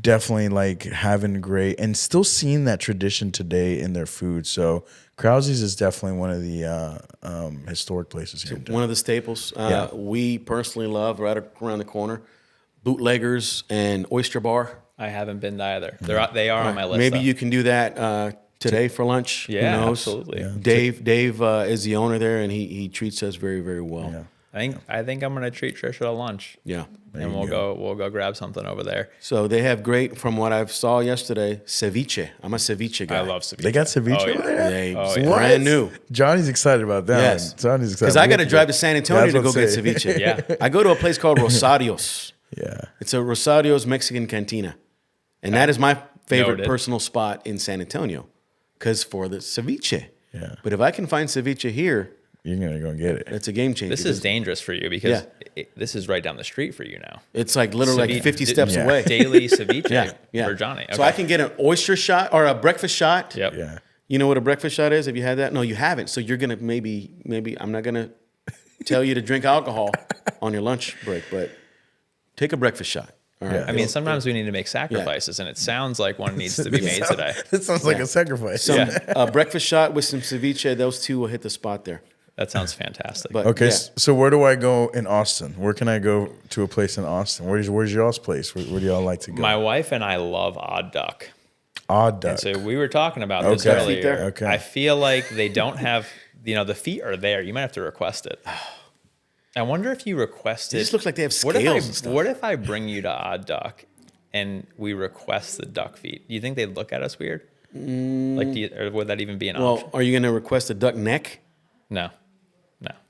definitely having great and still seeing that tradition today in their food. So Krause's is definitely one of the historic places here. One of the staples. We personally love right around the corner, Bootleggers and Oyster Bar. I haven't been to either. They are on my list. Maybe you can do that today for lunch. Yeah, who knows? Absolutely. Yeah. Dave is the owner there, and he treats us very, very well. Yeah. I think I'm gonna treat Trisha to lunch. Yeah, and we'll go grab something over there. So they have great, from what I saw yesterday, ceviche. I'm a ceviche guy. I love ceviche. They got ceviche over there? Yeah, brand new. Johnny's excited about that. Yes, Johnny's excited because I got to drive to San Antonio to go get ceviche. Yeah, I go to a place called Rosario's. Yeah, it's a Rosario's Mexican cantina, and that is my favorite personal spot in San Antonio. because for the ceviche. Yeah. But if I can find ceviche here, You're gonna go get it. it's a game changer. This is dangerous for you because this is right down the street for you now. It's like literally like Ceviche- 50 steps Yeah. away. Daily ceviche Yeah. for Johnny. So I can get an oyster shot or a breakfast shot. Yep. Yeah. You know what a breakfast shot is? Have you had that? No, you haven't. So you're gonna maybe I'm not gonna tell you to drink alcohol on your lunch break, but take a breakfast shot. All right. Yeah. I mean, sometimes we need to make sacrifices, and it sounds like one needs to be made today. This sounds like a sacrifice. Some breakfast shot with some ceviche. Those two will hit the spot there. That sounds fantastic. But Okay, yeah. so where do I go in Austin? Where can I go to a place in Austin? Where's y'all's place? Where do y'all like to go? My wife and I love Odd Duck. Odd Duck. So we were talking about this Okay. earlier. Feet there? Okay. I feel like they don't have, the feet are there. You might have to request it. I wonder if you requested. They just look like they have What scales if and stuff. What if I bring you to Odd Duck and we request the duck feet? Do you think they'd look at us weird? Like, or would that even be an option? Well, are you gonna request a duck neck? No.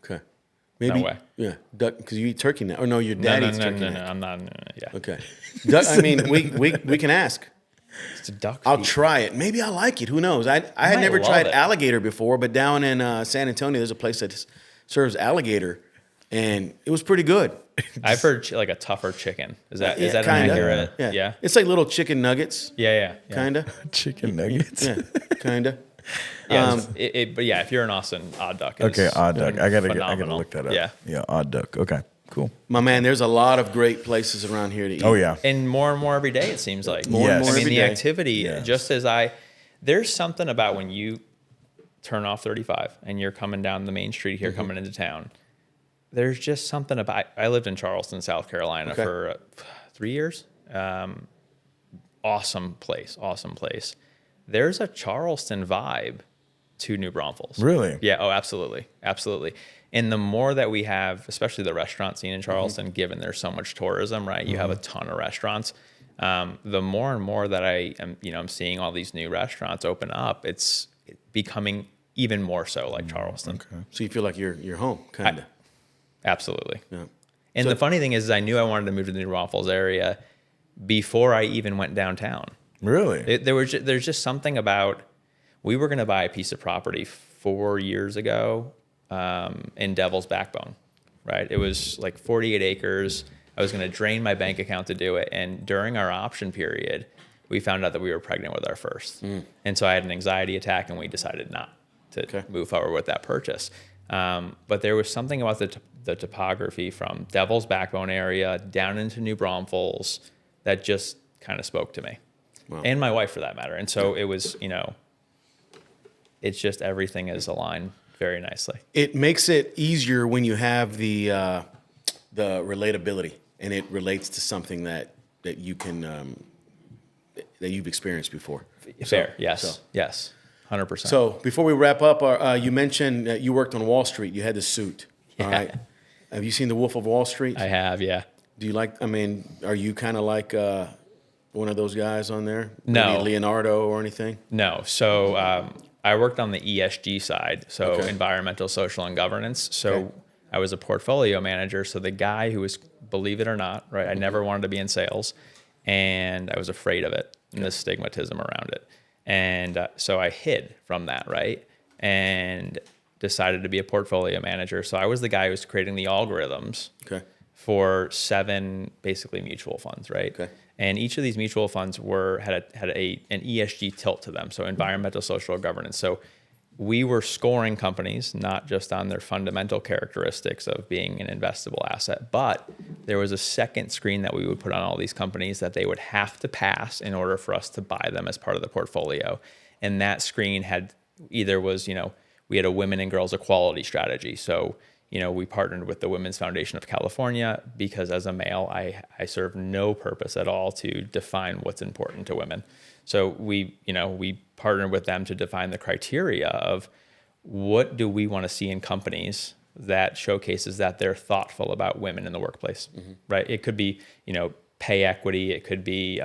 Okay. Maybe. No way. Yeah. Duck because you eat turkey now. Or no, your No, dad no, eats no, turkey no, neck. no. I'm not. No, yeah. Okay. Duck, I mean, we can ask. It's a duck. I'll feet. try it. Maybe I like it. Who knows? I had might never love tried it. alligator before, but down in San Antonio, there's a place that serves alligator, and it was pretty good. I've heard like a tougher chicken. Is that Yeah, an kinda. accurate? Yeah. Yeah. It's like little chicken nuggets, Yeah. kinda. Chicken nuggets. Yeah, kinda. Yeah, but yeah, if you're in Austin, Odd Duck. Is Okay, Odd Duck. I gotta phenomenal. look that up. Yeah. Yeah, Odd Duck. Okay, cool. My man, there's a lot of great places around here to eat. Oh yeah. And more every day, it seems like. More and Yes. more I mean, every the day. activity, Yes. just as there's something about when you turn off 35 and you're coming down the main street here, coming into town. There's just something about, I lived in Charleston, South Carolina Okay. for 3 years. Awesome place. There's a Charleston vibe to New Braunfels. Really? Yeah. Oh, absolutely. And the more that we have, especially the restaurant scene in Charleston, Mm-hmm. given there's so much tourism, right? You have a ton of restaurants. The more and more that I'm seeing all these new restaurants open up, it's becoming even more so like Charleston. Okay. So you feel like you're home, kinda. Absolutely. Yeah. And So- the funny thing is I knew I wanted to move to the New Braunfels area before I even went downtown. Really? There's just something about, we were going to buy a piece of property 4 years ago in Devil's Backbone, right? It was like 48 acres. I was going to drain my bank account to do it. And during our option period, we found out that we were pregnant with our first. And so I had an anxiety attack and we decided not to move forward with that purchase. But there was something about the topography from Devil's Backbone area down into New Braunfels that just kind of spoke to me. Wow. And my wife for that matter. And so it was, it's just everything is aligned very nicely. It makes it easier when you have the relatability, and it relates to something that you can that you've experienced before. Fair. So- Yes. so- Yes. 100%. So before we wrap up, you mentioned that you worked on Wall Street. You had the suit. All right. Have you seen The Wolf of Wall Street? I have, yeah. Do you like? I mean, are you kind of like one of those guys on there? No. Maybe Leonardo or anything? No. So I worked on the ESG side, so Okay. environmental, social, and governance. So Okay. I was a portfolio manager. So the guy who was, believe it or not, right, I never wanted to be in sales, and I was afraid of it and the stigmatism around it. And so I hid from that, right, and decided to be a portfolio manager. So I was the guy who was creating the algorithms Okay. for 7 basically mutual funds, right? Okay. And each of these mutual funds had an ESG tilt to them, so environmental, social, governance. So we were scoring companies not just on their fundamental characteristics of being an investable asset, but there was a second screen that we would put on all these companies that they would have to pass in order for us to buy them as part of the portfolio. And that screen had we had a women and girls equality strategy. So, we partnered with the Women's Foundation of California because as a male, I serve no purpose at all to define what's important to women. So we partnered with them to define the criteria of what do we want to see in companies that showcases that they're thoughtful about women in the workplace, right? It could be, pay equity. It could be,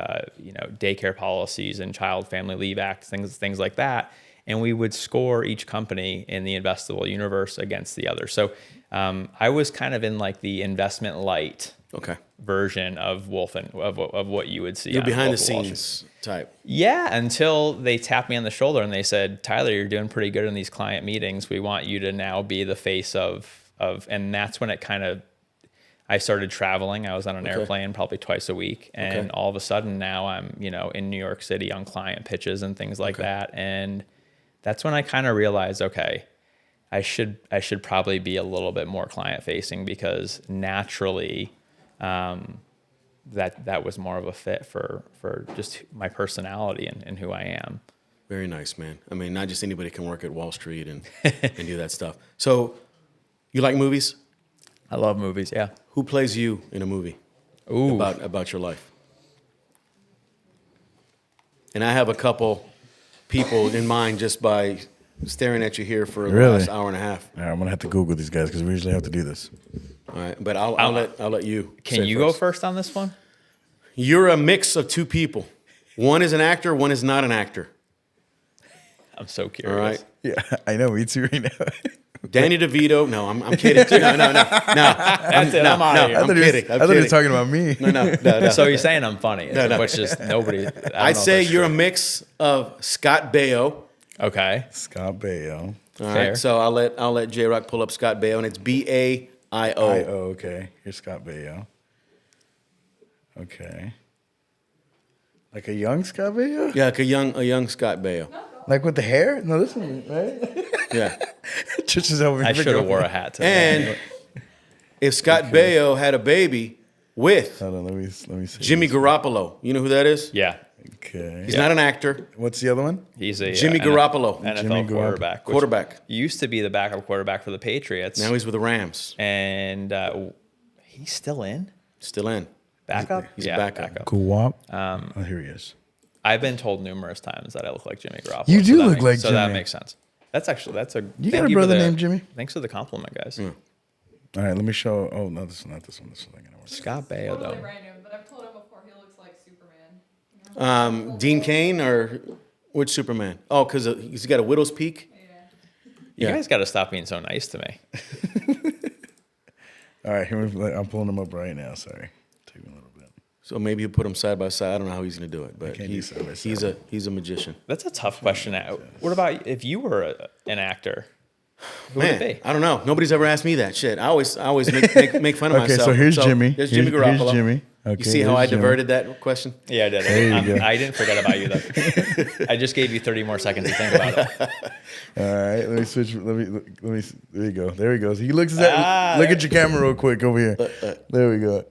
daycare policies and child family leave act, things like that. And we would score each company in the investable universe against the other. So I was kind of in like the investment light Okay. version of Wolf and of what you would see. You're on behind the Wolf of Wall Street. scenes type. Yeah, until they tapped me on the shoulder and they said, Tyler, you're doing pretty good in these client meetings. We want you to now be the face of, and that's when it kind of, I started traveling. I was on an airplane probably twice a week. And all of a sudden now I'm, in New York City on client pitches and things like that. And that's when I kind of realized, okay, I should probably be a little bit more client facing, because naturally, that was more of a fit for just my personality and who I am. Very nice, man. I mean, not just anybody can work at Wall Street and do that stuff. So, you like movies? I love movies. Yeah. Who plays you in a movie? Ooh. About your life? And I have a couple people in mind just by staring at you here for the last hour and a half. All right, I'm gonna have to Google these guys because we usually have to do this. All right, but I'll let you. Can you go first on this one? You're a mix of two people. One is an actor. One is not an actor. I'm so curious. All right. Yeah, I know. Me too. Right now. Danny DeVito. No, I'm kidding. No. That's it. I'm out of here. I'm kidding. I thought he was talking about me. No. So you're saying I'm funny, No. which is nobody. I'd say you're a mix of Scott Baio. Okay. Scott Baio. All Fair. right. So I'll let J Rock pull up Scott Baio, and it's Baio. Oh, okay. Here's Scott Baio. Okay. Like a young Scott Baio? Yeah, like a young Scott Baio. Like with the hair? No, this one, right? Yeah. Just as helping me I figure should have out- wore a hat today. And if Scott Baio had a baby with Hold on, let me see. Jimmy Garoppolo, you know who that is? Yeah. Okay. He's not an actor. What's the other one? He's a Jimmy Garoppolo. NFL Jimmy Garoppolo. quarterback. which Quarterback. Used to be the backup quarterback for the Patriots. Now he's with the Rams. And he's still in? Still in. Backup? He's a backup. Cool Wop. Oh, here he is. I've been told numerous times that I look like Jimmy Garoppolo. You do that look like So that Jimmy. makes sense. That's a You got a thank brother for the- named Jimmy? Thanks for the compliment, guys. Mm. All right, let me show. Oh, no, this is not this one. This is not gonna work. Scott Baio, Totally though. random, but I've told him before he looks like Superman. Dean Cain or which Superman? Oh, because he's got a widow's peak. You Yeah. guys got to stop being so nice to me. All right, I'm pulling him up right now. Sorry, take me a little bit. So maybe you put him side by side. I don't know how he's going to do it, but can't do side by side. he's a magician. That's a tough question. What about if you were an actor? Who would Man, it be? I don't know. Nobody's ever asked me that shit. I always make fun of Okay, myself. so here's Jimmy. There's Jimmy Here's Garoppolo. Jimmy. You Okay, see how here's I Jimmy. diverted that question? Yeah, I did. you go. I didn't forget about you, though. I just gave you 30 more seconds to think about it. All right, let me switch. Let me. There you go. There he goes. He looks at. Look at your camera real quick over here. There we go.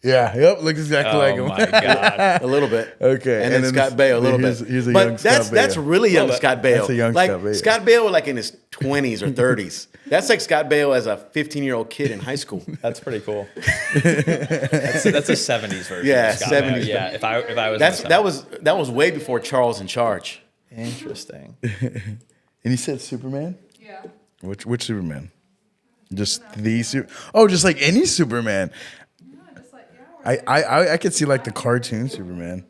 Yeah. Yep. Looks exactly like Oh, him. my God. A little bit. Okay, And then Scott Baio a little here's, bit. Here's a but young that's Scott that's Baio. really young Well, Scott Baio. that's a young like Scott Baio. Scott Baio like in his 20s or 30s. That's like Scott Baio as a 15-year-old kid in high school. That's pretty cool. That's a 70s version. Yeah, of Scott 70s. Baio. Yeah, if I was. That was way before Charles in Charge. Interesting. And he said Superman. Yeah. Which Superman? Just the super. Oh, just like any Superman. Just like, yeah, I could see like the cartoon Superman.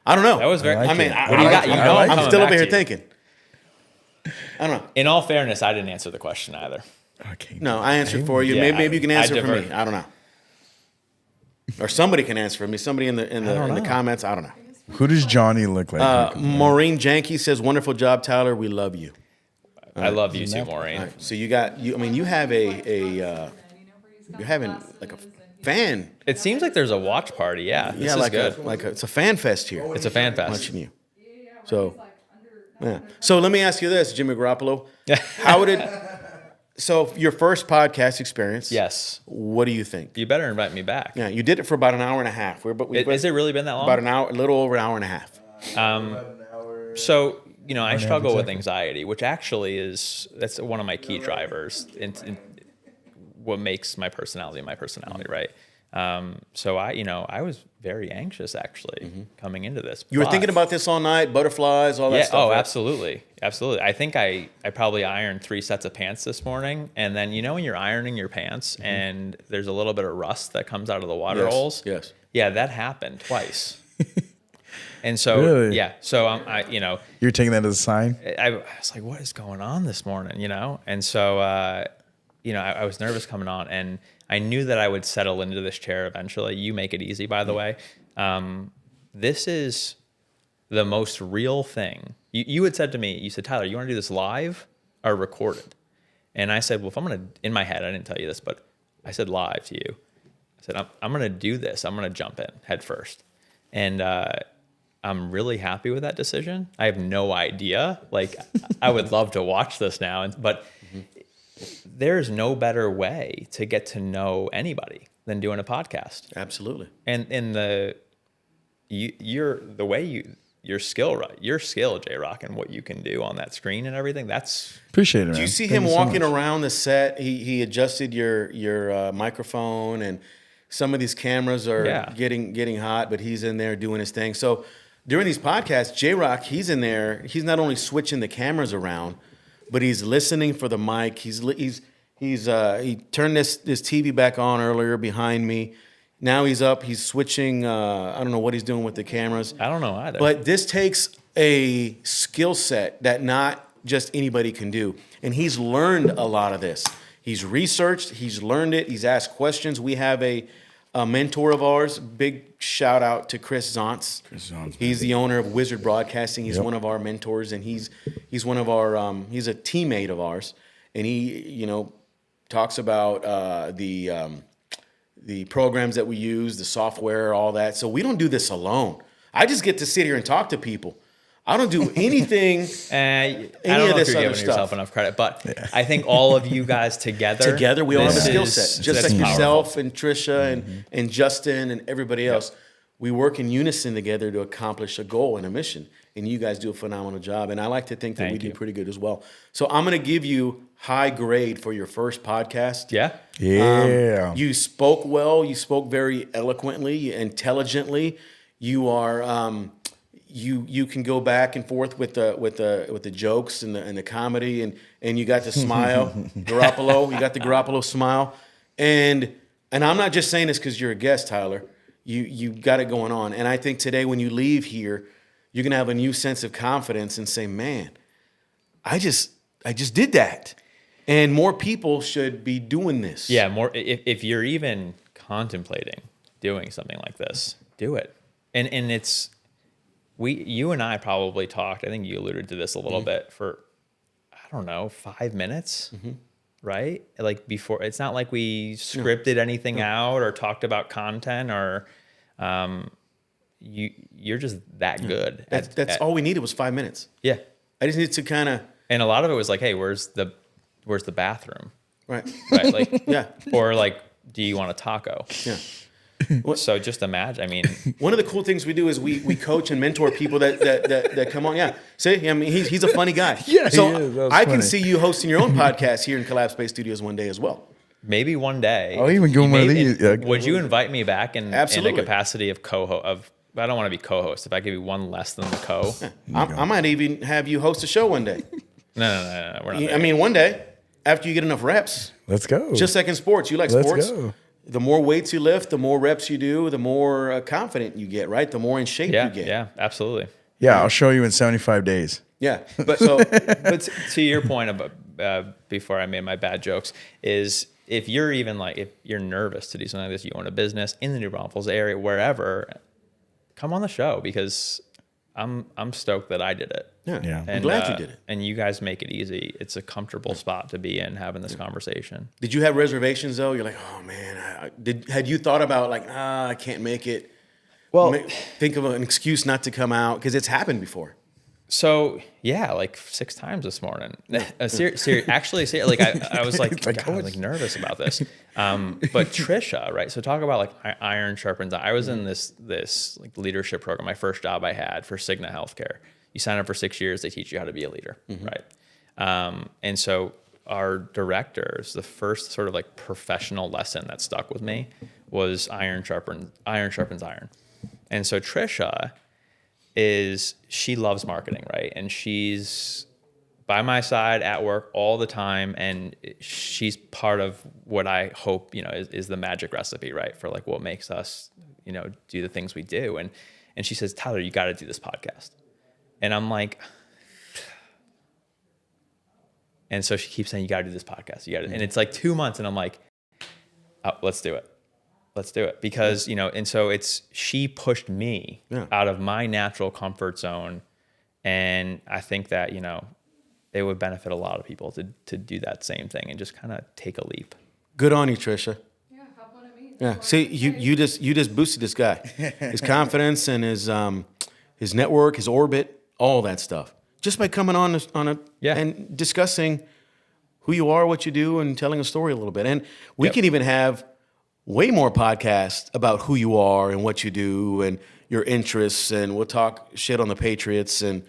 I don't know. That was very. I like I mean, it. I, I you like got. it. You I know, like I'm it. I'm still coming over here back to you. thinking. I don't know. In all fairness, I didn't answer the question either. Okay. No, I answered for you. Yeah, maybe you can I answer for me. divert. I don't know. Or somebody can answer for me. Somebody in the comments. I don't know. Who does Johnny look like? Maureen Janke says, "Wonderful job, Tyler. We love you." I love you too, Maureen. All right, so you got you. I mean, you have you're having like a fan. It seems like there's a watch party. Yeah, this is like good. it's a fan fest here. It's a fan fest. Watching you. So, yeah. So let me ask you this, Jimmy Garoppolo. How did it? So your first podcast experience? Yes. What do you think? You better invite me back. Yeah, you did it for about an hour and a half. Has it really been that long? About an hour, a little over an hour and a half. So, I struggle with anxiety, which actually that's one of my key drivers in what makes my personality, right? So I was very anxious actually coming into this. You were But- thinking about this all night, butterflies, all that Yeah. stuff. Oh, right? absolutely. Absolutely. I think I probably ironed 3 sets of pants this morning. And then, when you're ironing your pants and there's a little bit of rust that comes out of the water Yes, holes. yes. Yeah, that happened twice. And so, Really? yeah. So You're taking that as a sign. I was like, what is going on this morning, And so, I was nervous coming on, and I knew that I would settle into this chair eventually. You make it easy, by the way. This is the most real thing. You had said to me, you said, Tyler, you want to do this live or recorded? And I said, well, if I'm going to, in my head, I didn't tell you this, but I said live to you. I said, I'm going to do this. I'm going to jump in head first. And I'm really happy with that decision. I have no idea. Like, I would love to watch this now, but there's no better way to get to know anybody than doing a podcast. Absolutely. And your skill, J-Rock, and what you can do on that screen and everything, that's... Appreciate it, man. Do you see Thank him you so walking much. around the set? He adjusted your microphone, and some of these cameras are getting hot, but he's in there doing his thing. So during these podcasts, J-Rock, he's in there. He's not only switching the cameras around, but he's listening for the mic. He turned this TV back on earlier behind me. Now he's up. He's switching. I don't know what he's doing with the cameras. I don't know either. But this takes a skill set that not just anybody can do. And he's learned a lot of this. He's researched. He's learned it. He's asked questions. We have a mentor of ours. Big shout out to Chris Zontz. He's the owner of Wizard Broadcasting. He's one of our mentors, and he's one of our he's a teammate of ours. And he talks about the programs that we use, the software, all that. So we don't do this alone. I just get to sit here and talk to people. I don't do anything. I don't know if you're giving yourself enough credit, but I think all of you guys together, we all have a skill set. Just like powerful. yourself and Trisha and Justin and everybody else. Yep. We work in unison together to accomplish a goal and a mission. And you guys do a phenomenal job. And I like to think that we do pretty good as well. So I'm going to give you high grade for your first podcast. Yeah. Yeah. You spoke well. You spoke very eloquently, intelligently. You are you can go back and forth with the jokes and the comedy, and you got the smile, Garoppolo. You got the Garoppolo smile, and I'm not just saying this because you're a guest, Tyler. You got it going on, and I think today when you leave here, you're gonna have a new sense of confidence and say, "Man, I just did that." And more people should be doing this. Yeah, more. If you're even contemplating doing something like this, do it. And it's you and I probably talked. I think you alluded to this a little bit for, I don't know, 5 minutes, right? Like before, it's not like we scripted anything out or talked about content or you're just that good. That's all we needed was 5 minutes. Yeah, I just needed to kind of. And a lot of it was like, hey, where's the bathroom? Right. Like, yeah. Or like, do you want a taco? Yeah. So just imagine. I mean, one of the cool things we do is we coach and mentor people that come on. Yeah. See, I mean, he's a funny guy. Yeah. So I can see you hosting your own podcast here in CollabSpace Studios one day as well. Maybe one day. I'll even go one of these. Would you invite me back in a capacity of co-host? I don't want to be co-host. If I give you one less than the co, I might even have you host a show one day. No, we're not there. I mean, one day after you get enough reps. Let's go. Just like in sports, you like sports. Let's go. The more weights you lift, the more reps you do, the more confident you get, right? The more in shape you get. Yeah, absolutely. Yeah, I'll show you in 75 days. Yeah. But to your point about before I made my bad jokes is if you're even like, if you're nervous to do something like this, you own a business in the New Braunfels area, wherever, come on the show because I'm stoked that I did it. Yeah. I'm glad you did it. And you guys make it easy. It's a comfortable spot to be in having this conversation. Did you have reservations though? You're like, oh man, had you thought about like, I can't make it? Well, think of an excuse not to come out because it's happened before. So yeah, like 6 times this morning. Actually, like I was like, God, I was like nervous about this. But Trisha, right? So talk about like iron sharpens iron. I was in this like leadership program, my first job I had for Cigna Healthcare. You sign up for 6 years, they teach you how to be a leader, right? And so our directors, the first sort of like professional lesson that stuck with me was iron sharpens iron. And so Trisha she loves marketing, right? And she's by my side at work all the time. And she's part of what I hope, is the magic recipe, right? For like what makes us, do the things we do. And she says, Tyler, you got to do this podcast. And I'm like, and so she keeps saying, you got to do this podcast. And it's like 2 months. And I'm like, let's do it. Let's do it. Because, and so she pushed me out of my natural comfort zone. And I think that, it would benefit a lot of people to do that same thing and just kind of take a leap. Good on you, Trisha. Yeah, hop on at me. Yeah. See, you just boosted this guy, his confidence and his network, his orbit, all that stuff, just by coming on and discussing who you are, what you do, and telling a story a little bit. And we can even have way more podcasts about who you are and what you do and your interests, and we'll talk shit on the Patriots and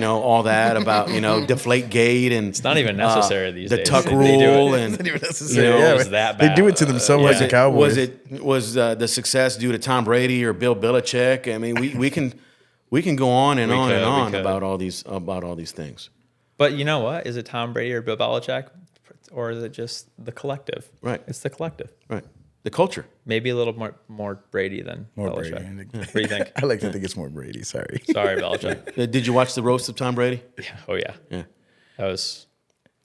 all that about Deflategate, and it's not even necessary these days. The Tuck rule, and It's not even necessary. it's that bad. They do it to themselves like the Cowboys. Was the success due to Tom Brady or Bill Belichick? I mean, we can go on and on about all these things. But you know what? Is it Tom Brady or Bill Belichick, or is it just the collective? Right. It's the collective. Right. The culture. Maybe a little more Brady than Belichick. Brady. What do you think? I like to think it's more Brady. Sorry. Sorry, Belichick. Did you watch the roast of Tom Brady? Yeah. Oh yeah. Yeah. That was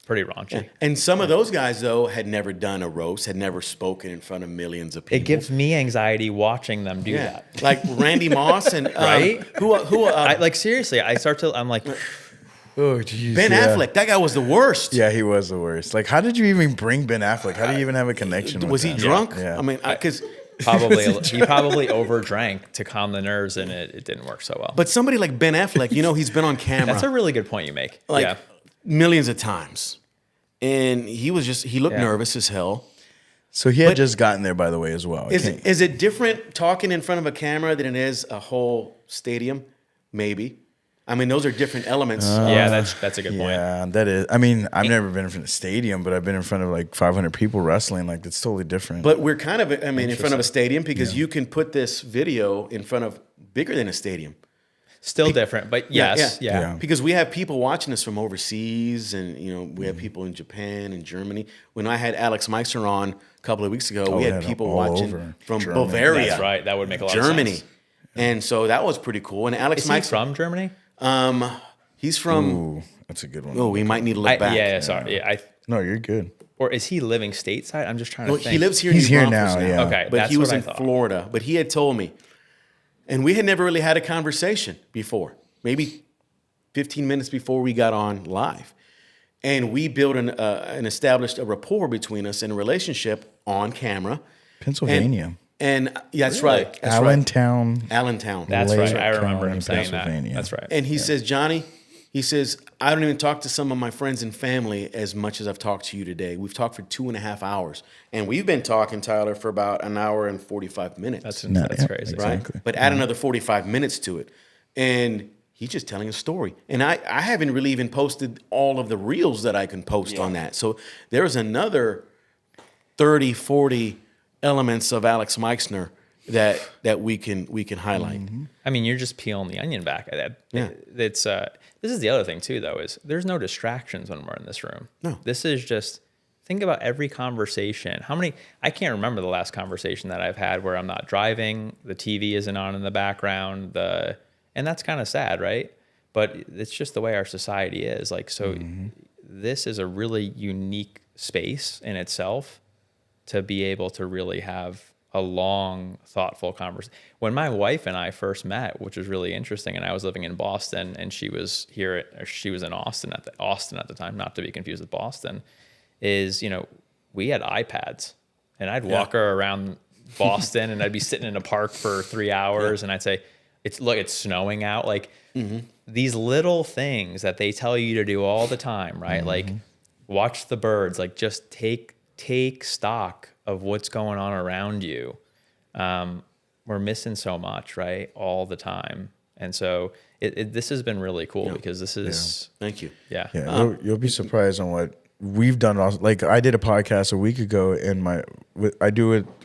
pretty raunchy. And some of those guys, though, had never done a roast, had never spoken in front of millions of people. It gives me anxiety watching them do that. Like Randy Moss and Right? who Seriously, I'm like, Oh, geez. Ben Affleck. That guy was the worst. Yeah, he was the worst. Like, how did you even bring Ben Affleck? How do you even have a connection with Was he him? drunk? Yeah. I mean, because he probably overdrank to calm the nerves, and it didn't work so well. but somebody like Ben Affleck, he's been on camera That's a really good point you make. like millions of times, and he looked nervous as hell. So he had just gotten there, by the way, as well. Is it different talking in front of a camera than it is a whole stadium? Maybe. I mean, those are different elements. Yeah, that's a good point. Yeah, that is. I mean, I've never been in front of a stadium, but I've been in front of like 500 people wrestling. Like, it's totally different. But we're kind of, in front of a stadium because you can put this video in front of bigger than a stadium. Still different, but yes, yeah. Because we have people watching us from overseas, and we have people in Japan and Germany. When I had Alex Meister on a couple of weeks ago, we had people watching from Germany. Bavaria. That's right. That would make a lot of Germany. sense. And so that was pretty cool. And Alex Is Meister he from Germany? He's from. Ooh, that's a good one. Oh, we might need to look back. Yeah, sorry. Yeah, No, you're good. or is he living stateside? I'm just trying to Well, think. he lives here. He's in here Braunfels now, yeah. Okay, but that's he was what I in thought. Florida. But he had told me, and we had never really had a conversation before. Maybe 15 minutes before we got on live, and we built and established a rapport between us and a relationship on camera. Pennsylvania. And that's Really? right. That's Allentown. right. Allentown. That's Lake right. I remember County, him saying that. Pennsylvania. That's right. And he says, Johnny, he says, I don't even talk to some of my friends and family as much as I've talked to you today. We've talked for 2.5 hours. And we've been talking, Tyler, for about an hour and 45 minutes. That's Yeah, crazy. right? exactly. But add another 45 minutes to it. And he's just telling a story. And I haven't really even posted all of the reels that I can post on that. So there's another 30, 40 elements of Alex Meixner that we can highlight. Mm-hmm. I mean, you're just peeling the onion back. Yeah. It's this is the other thing too, though, is there's no distractions when we're in this room. No. This is just think about every conversation. I can't remember the last conversation that I've had where I'm not driving, the TV isn't on in the background, and that's kind of sad, right? But it's just the way our society is. Like, so this is a really unique space in itself to be able to really have a long, thoughtful conversation. When my wife and I first met, which was really interesting, and I was living in Boston, and she was she was in Austin at the time, not to be confused with Boston, is, we had iPads, and I'd walk her around Boston, and I'd be sitting in a park for 3 hours, and I'd say, it's snowing out. Like these little things that they tell you to do all the time, right? Like watch the birds, like just take stock of what's going on around you. We're missing so much, right? All the time. And so this has been really cool because this is, Thank you. Yeah, you'll be surprised on what we've done. Like, I did a podcast a week ago, and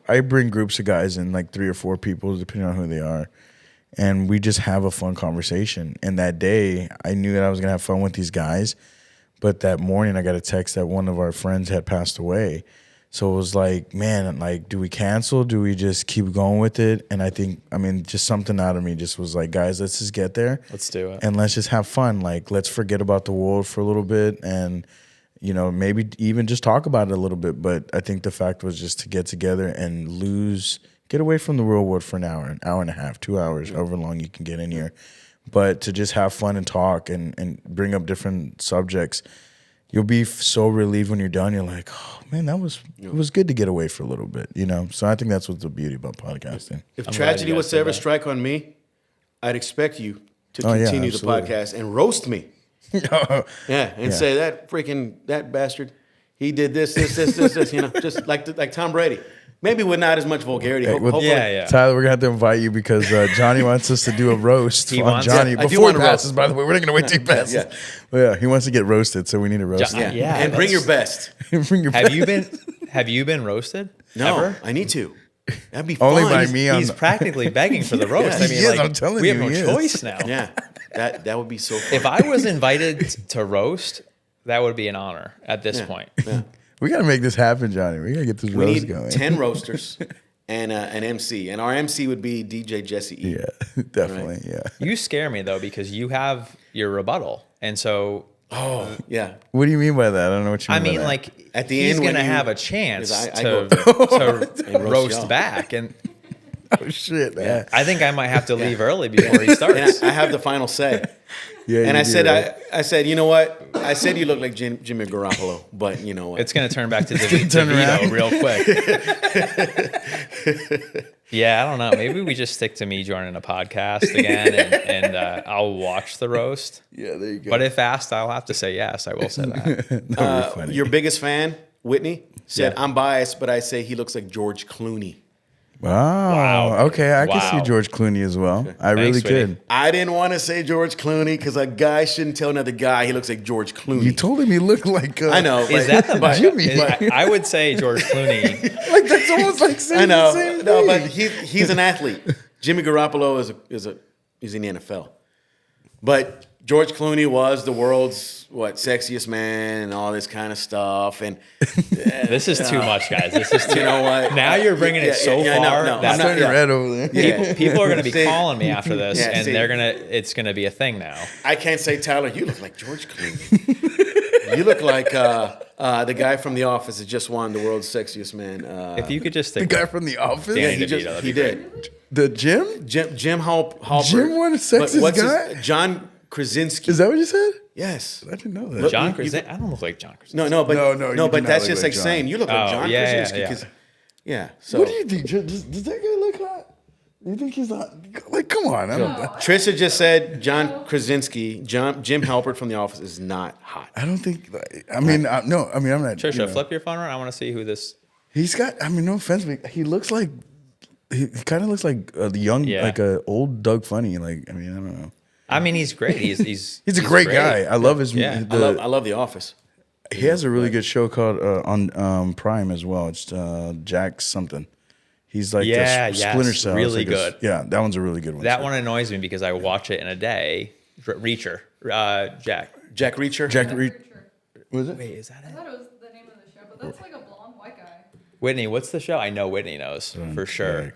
I bring groups of guys in, like 3 or 4 people, depending on who they are, and we just have a fun conversation. And that day, I knew that I was gonna have fun with these guys, but that morning I got a text that one of our friends had passed away. So it was like, man, like, do we cancel? Do we just keep going with it? And just something out of me just was like, guys, let's just get there. let's do it. And let's just have fun. Like, let's forget about the world for a little bit and, maybe even just talk about it a little bit. But I think the fact was just to get together and get away from the real world for an hour and a half, 2 hours, however long you can get in here. But to just have fun and talk and bring up different subjects. You'll be so relieved when you're done. You're like, oh man, it was good to get away for a little bit, So I think that's what's the beauty about podcasting. If I'm tragedy glad you was guys to said ever that. strike on me, I'd expect you to Oh, yeah, continue the absolutely. podcast and roast me. Say that bastard, he did this, just like Tom Brady. Maybe with not as much vulgarity. Hopefully. Yeah. Tyler, we're gonna have to invite you because Johnny wants us to do a roast He on wants- Johnny Yeah, I do before want he a passes. roast. By the way, we're not gonna wait till he passes. Yeah. But yeah, he wants to get roasted, so we need to roast him. Yeah, and bring that's- your best. Bring your Have you been roasted? No, Ever? I need to. That'd be Only fun. by me on He's the- practically begging for the roast. Yeah, I mean, he is, like, I'm telling we you, have no he is. choice now. Yeah, that would be so fun. If I was invited to roast, that would be an honor at this point. Yeah. We gotta make this happen, Johnny. We gotta get this We roast need going. 10 roasters and an MC. And our MC would be DJ Jesse E. Yeah, definitely. Yeah. You scare me though because you have your rebuttal, and so Oh, yeah. What do you mean by that? I don't know what you mean. I mean, by that. like At the he's end when gonna you- have a chance 'cause I to, go to roast roast y'all. back, and oh shit, man. I think I might have to leave early before he And starts. I have the final say. Yeah, And you I do, said, right? I said, you know what? I said you look like Jimmy Garoppolo, but you know what? It's gonna turn back to turn DeVito around. real quick. Yeah, I don't know. Maybe we just stick to me joining a podcast again, and I'll watch the roast. Yeah, there you go. But if asked, I'll have to say yes. I will say that. That would be funny. Your biggest fan, Whitney, said, Yeah. I'm biased, but I say he looks like George Clooney. Wow. Wow. Okay, I can see Wow. George Clooney as well. I really Whitney. could. I didn't want to say George Clooney because a guy shouldn't tell another guy he looks like George Clooney. You told him he looked like. I know. Is but- that the but- Jimmy? I would say George Clooney. Like that's almost like saying I know. the same No, thing. but he's an athlete. Jimmy Garoppolo he's in the NFL. But George Clooney was the world's sexiest man and all this kind of stuff. And This is too much, guys. This is too. you know what? Now you're bringing it so no, far. no, that I'm not- Turning yeah. red over there. Yeah. people are going to be See? calling me after this, Yeah, and see. it's going to be a thing now. I can't say, Tyler, you look like George Clooney. You look like the guy from The Office that just won the world's sexiest man. If you could just The stick guy from The Office. Yeah, he DeVito, that'd he be did. The Jim. Jim Halpert. Jim won the sexiest But guy? John Krasinski. Is that what you said? Yes. I didn't know that. Look, John you- Krasinski. I don't look like John Krasinski. No, but No, you do but not that's look just like like John. saying you look like Oh, John yeah, Krasinski. yeah. 'Cause- yeah. So What do you think? Does that guy look hot? You think he's hot? Like, come on. I don't. Trisha just said John Krasinski, Jim Halpert from The Office is not hot. I don't think. I mean, no. I mean, I'm not. Trisha, you know. flip your phone around. I want to see who this. He's got. I mean, no offense, but he looks like. He kind of looks like the young, Yeah. like a old Doug Funny. Like, I mean, I don't know. I mean, he's great. He's He's a great guy. I love his. Yeah. I love The Office. He has a really good show called on Prime as well. It's Jack something. He's like Yeah, the yes, Splinter Cell. really It's like good. yeah, that one's a really good one. That too. one annoys me because I watch it in a day. Reacher, Jack. Jack Reacher. Jack Pretty Reed. sure. Was it? Wait, is that I it? thought it was the name of the show, but that's like a blonde white guy. Whitney, what's the show? I know Whitney knows for sure.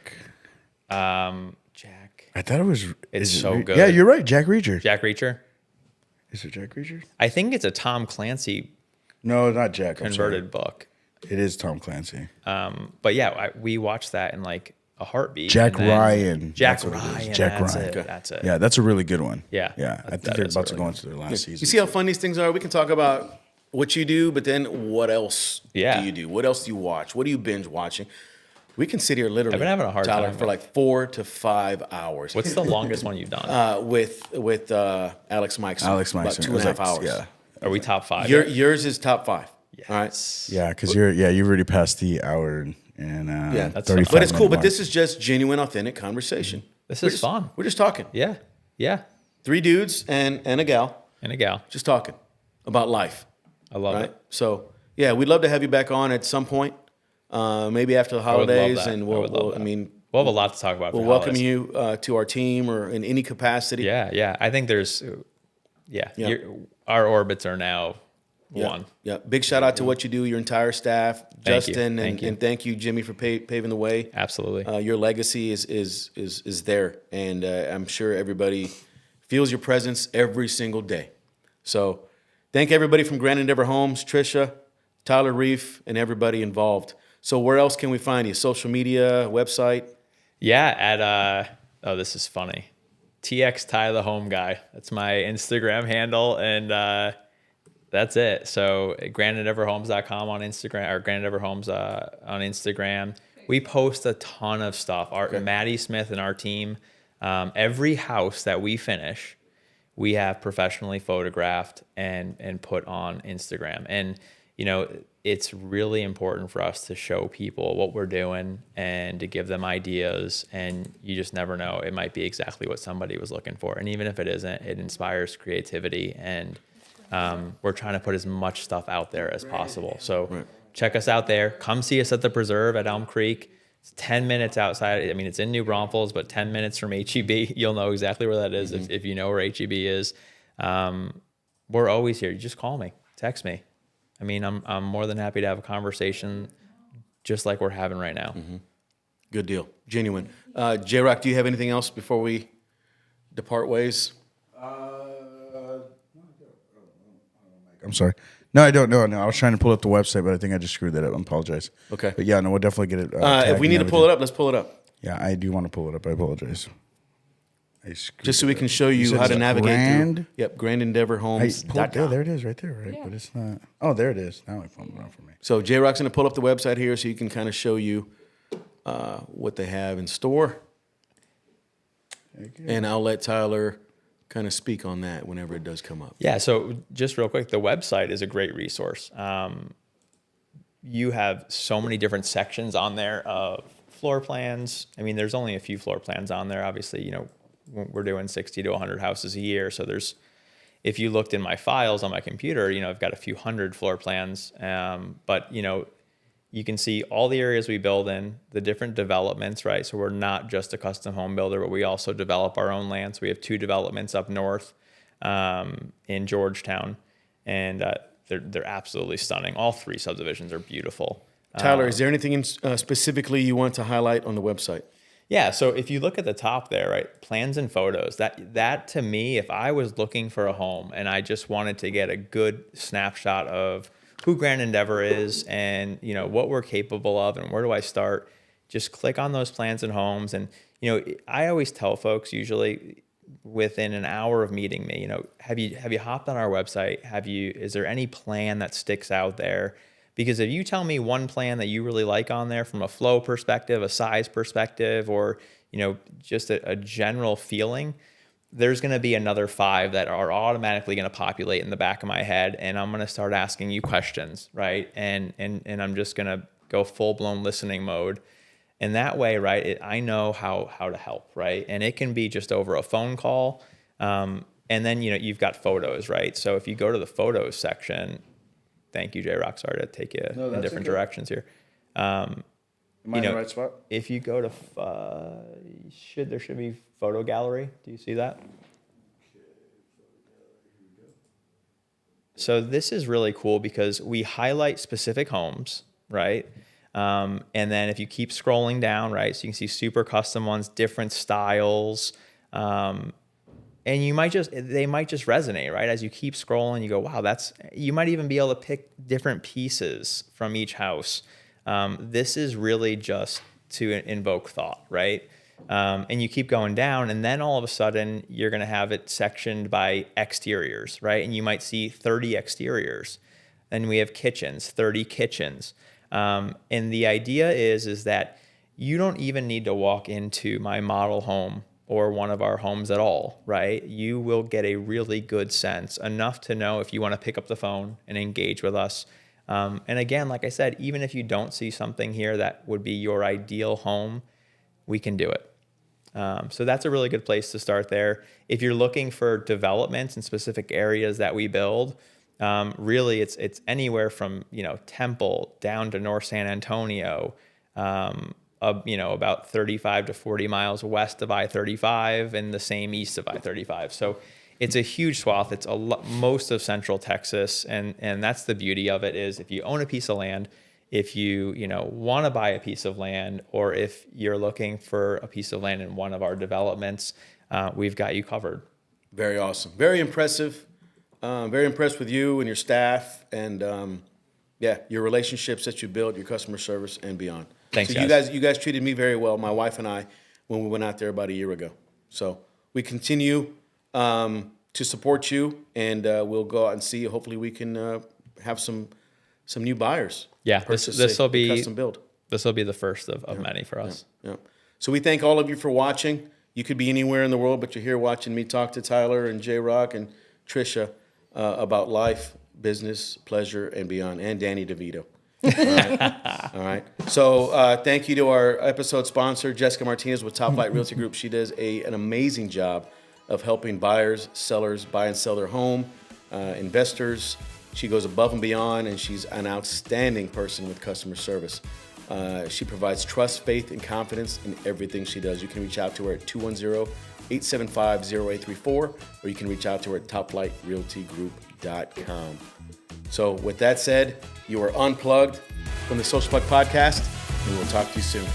Jack. I thought it was. It's is it so Re- good. Yeah, you're right. Jack Reacher. Jack Reacher. Is it Jack Reacher? I think it's a Tom Clancy No, not Jack. I'm sorry. converted book. It is Tom Clancy. But yeah, we watched that in like a heartbeat. Jack and then- Ryan. Jack That's what it is. Ryan. Jack that's Ryan. It, that's it. Yeah, that's a really good one. Yeah. Yeah. I think That they're is about a to go really into their last season. You see how fun these things are? We can talk about what you do, but then what else Yeah. do you do? What else do you watch? What do you binge watching? We can sit here literally, I've been having a hard Tyler, time for like 4 to 5 hours. What's the longest one you've done? with Alex Mikeson? Alex about Mikeson. 2.5 hours. Yeah. Are we top 5? Yours is top 5. All right. Yes. Yeah, because you've already passed the hour and Yeah, That's 35 but it's cool. minute But mark. this is just genuine, authentic conversation. This We're is just- fun. We're just talking. Yeah. Yeah. 3 dudes and a gal And a gal. just talking about life. I love Right. it. So yeah, we'd love to have you back on at some point. Maybe after the I would love holidays, that. and I would love we'll that. I mean, We'll have a lot to talk about. we'll for welcome holidays. you to our team or in any capacity. Yeah. Yeah. I think there's, Yeah. our orbits are now Yeah. one. Yeah. Big shout out to what you do, your entire staff, Thank you. Justin, Thank you. and thank you, Jimmy, for paving the way. Absolutely. Your legacy is there, and I'm sure everybody feels your presence every single day. So, Thank everybody from Grand Endeavor Homes, Trisha, Tyler Reiff, and everybody involved. So where else can we find you? Social media, website? Yeah, at oh, this is funny. TX Ty the Home Guy. That's my Instagram handle, and that's it. So grandendeavorhomes.com on Instagram, or Grand Endeavor Homes on Instagram. We post a ton of stuff. Maddie Smith and our team, every house that we finish, we have professionally photographed and put on Instagram. And it's really important for us to show people what we're doing and to give them ideas. And you just never know. It might be exactly what somebody was looking for. And even if it isn't, it inspires creativity. And we're trying to put as much stuff out there as possible. So check us out there. Come see us at the Preserve at Elm Creek. It's 10 minutes outside. I mean, it's in New Braunfels, but 10 minutes from HEB. You'll know exactly where that is if you know where HEB is. We're always here. You just call me, text me. I mean, I'm more than happy to have a conversation just like we're having right now. Good deal. Genuine. J-Rock, do you have anything else before we depart ways? I'm sorry. No, I don't know. No, I was trying to pull up the website, but I think I just screwed that up. I apologize. Okay. But yeah, no, we'll definitely get it. If we need to pull it up, let's pull it up. Yeah, I do want to pull it up. I apologize. Just so we can show you how to navigate through. Yep, Grand Endeavor Homes. There it is, right there, right? Yeah. But it's not. Oh, there it is. Now it pulled it up for me. So J-Rock's going to pull up the website here so you can kind of show you what they have in store. And I'll let Tyler kind of speak on that whenever it does come up. Yeah, so just real quick, the website is a great resource. You have so many different sections on there of floor plans. I mean, there's only a few floor plans on there. Obviously, we're doing 60 to 100 houses a year. So if you looked in my files on my computer, I've got a few hundred floor plans. But you can see all the areas we build in, the different developments, right? So we're not just a custom home builder, but we also develop our own land. So we have 2 developments up north in Georgetown, and they're absolutely stunning. All 3 subdivisions are beautiful. Tyler, is there anything specifically you want to highlight on the website? Yeah, so if you look at the top there, right, plans and photos, that to me, if I was looking for a home and I just wanted to get a good snapshot of who Grand Endeavor is and what we're capable of and where do I start, just click on those plans and homes. And I always tell folks, usually within an hour of meeting me, have you hopped on our website? Is there any plan that sticks out there? Because if you tell me one plan that you really like on there from a flow perspective, a size perspective, or just a general feeling, there's going to be another 5 that are automatically going to populate in the back of my head, and I'm going to start asking you questions, right? And I'm just going to go full-blown listening mode. And that way, right, I know how to help, right? And it can be just over a phone call. And then, you've got photos, right? So if you go to the photos section, thank you, J-Rock. Sorry to take you in different directions here. Am I in the right spot? If you go to, there should be photo gallery. Do you see that? So this is really cool because we highlight specific homes, right? And then if you keep scrolling down, right, so you can see super custom ones, different styles, and they might just resonate, right? As you keep scrolling, you go, wow, you might even be able to pick different pieces from each house. This is really just to invoke thought, right? And you keep going down, and then all of a sudden you're going to have it sectioned by exteriors, right? And you might see 30 exteriors. Then we have kitchens, 30 kitchens. And the idea is that you don't even need to walk into my model home or one of our homes at all, right? You will get a really good sense, enough to know if you want to pick up the phone and engage with us. And again, like I said, even if you don't see something here that would be your ideal home, we can do it. So that's a really good place to start there. If you're looking for developments in specific areas that we build, really it's anywhere from, Temple down to North San Antonio, about 35 to 40 miles west of I-35 and the same east of I-35. So it's a huge swath. It's most of Central Texas. And that's the beauty of it is if you own a piece of land, if you want to buy a piece of land, or if you're looking for a piece of land in one of our developments, we've got you covered. Very awesome. Very impressive. Very impressed with you and your staff and your relationships that you built, your customer service and beyond. Thanks, so guys. you guys treated me very well, my wife and I, when we went out there about a year ago. So we continue to support you, and we'll go out and see. Hopefully we can have some new buyers. Yeah, this will be custom build. This will be the first of many for us. Yeah. So we thank all of you for watching. You could be anywhere in the world, but you're here watching me talk to Tyler and J-Rock and Trisha about life, business, pleasure, and beyond, and Danny DeVito. All right. So thank you to our episode sponsor, Jessica Martinez with Top Flight Realty Group. She does an amazing job of helping buyers, sellers buy and sell their home, investors. She goes above and beyond, and she's an outstanding person with customer service. She provides trust, faith, and confidence in everything she does. You can reach out to her at 210-875-0834, or you can reach out to her at topflightrealtygroup.com. So with that said, you are unplugged from the Social Plug Podcast, and we'll talk to you soon.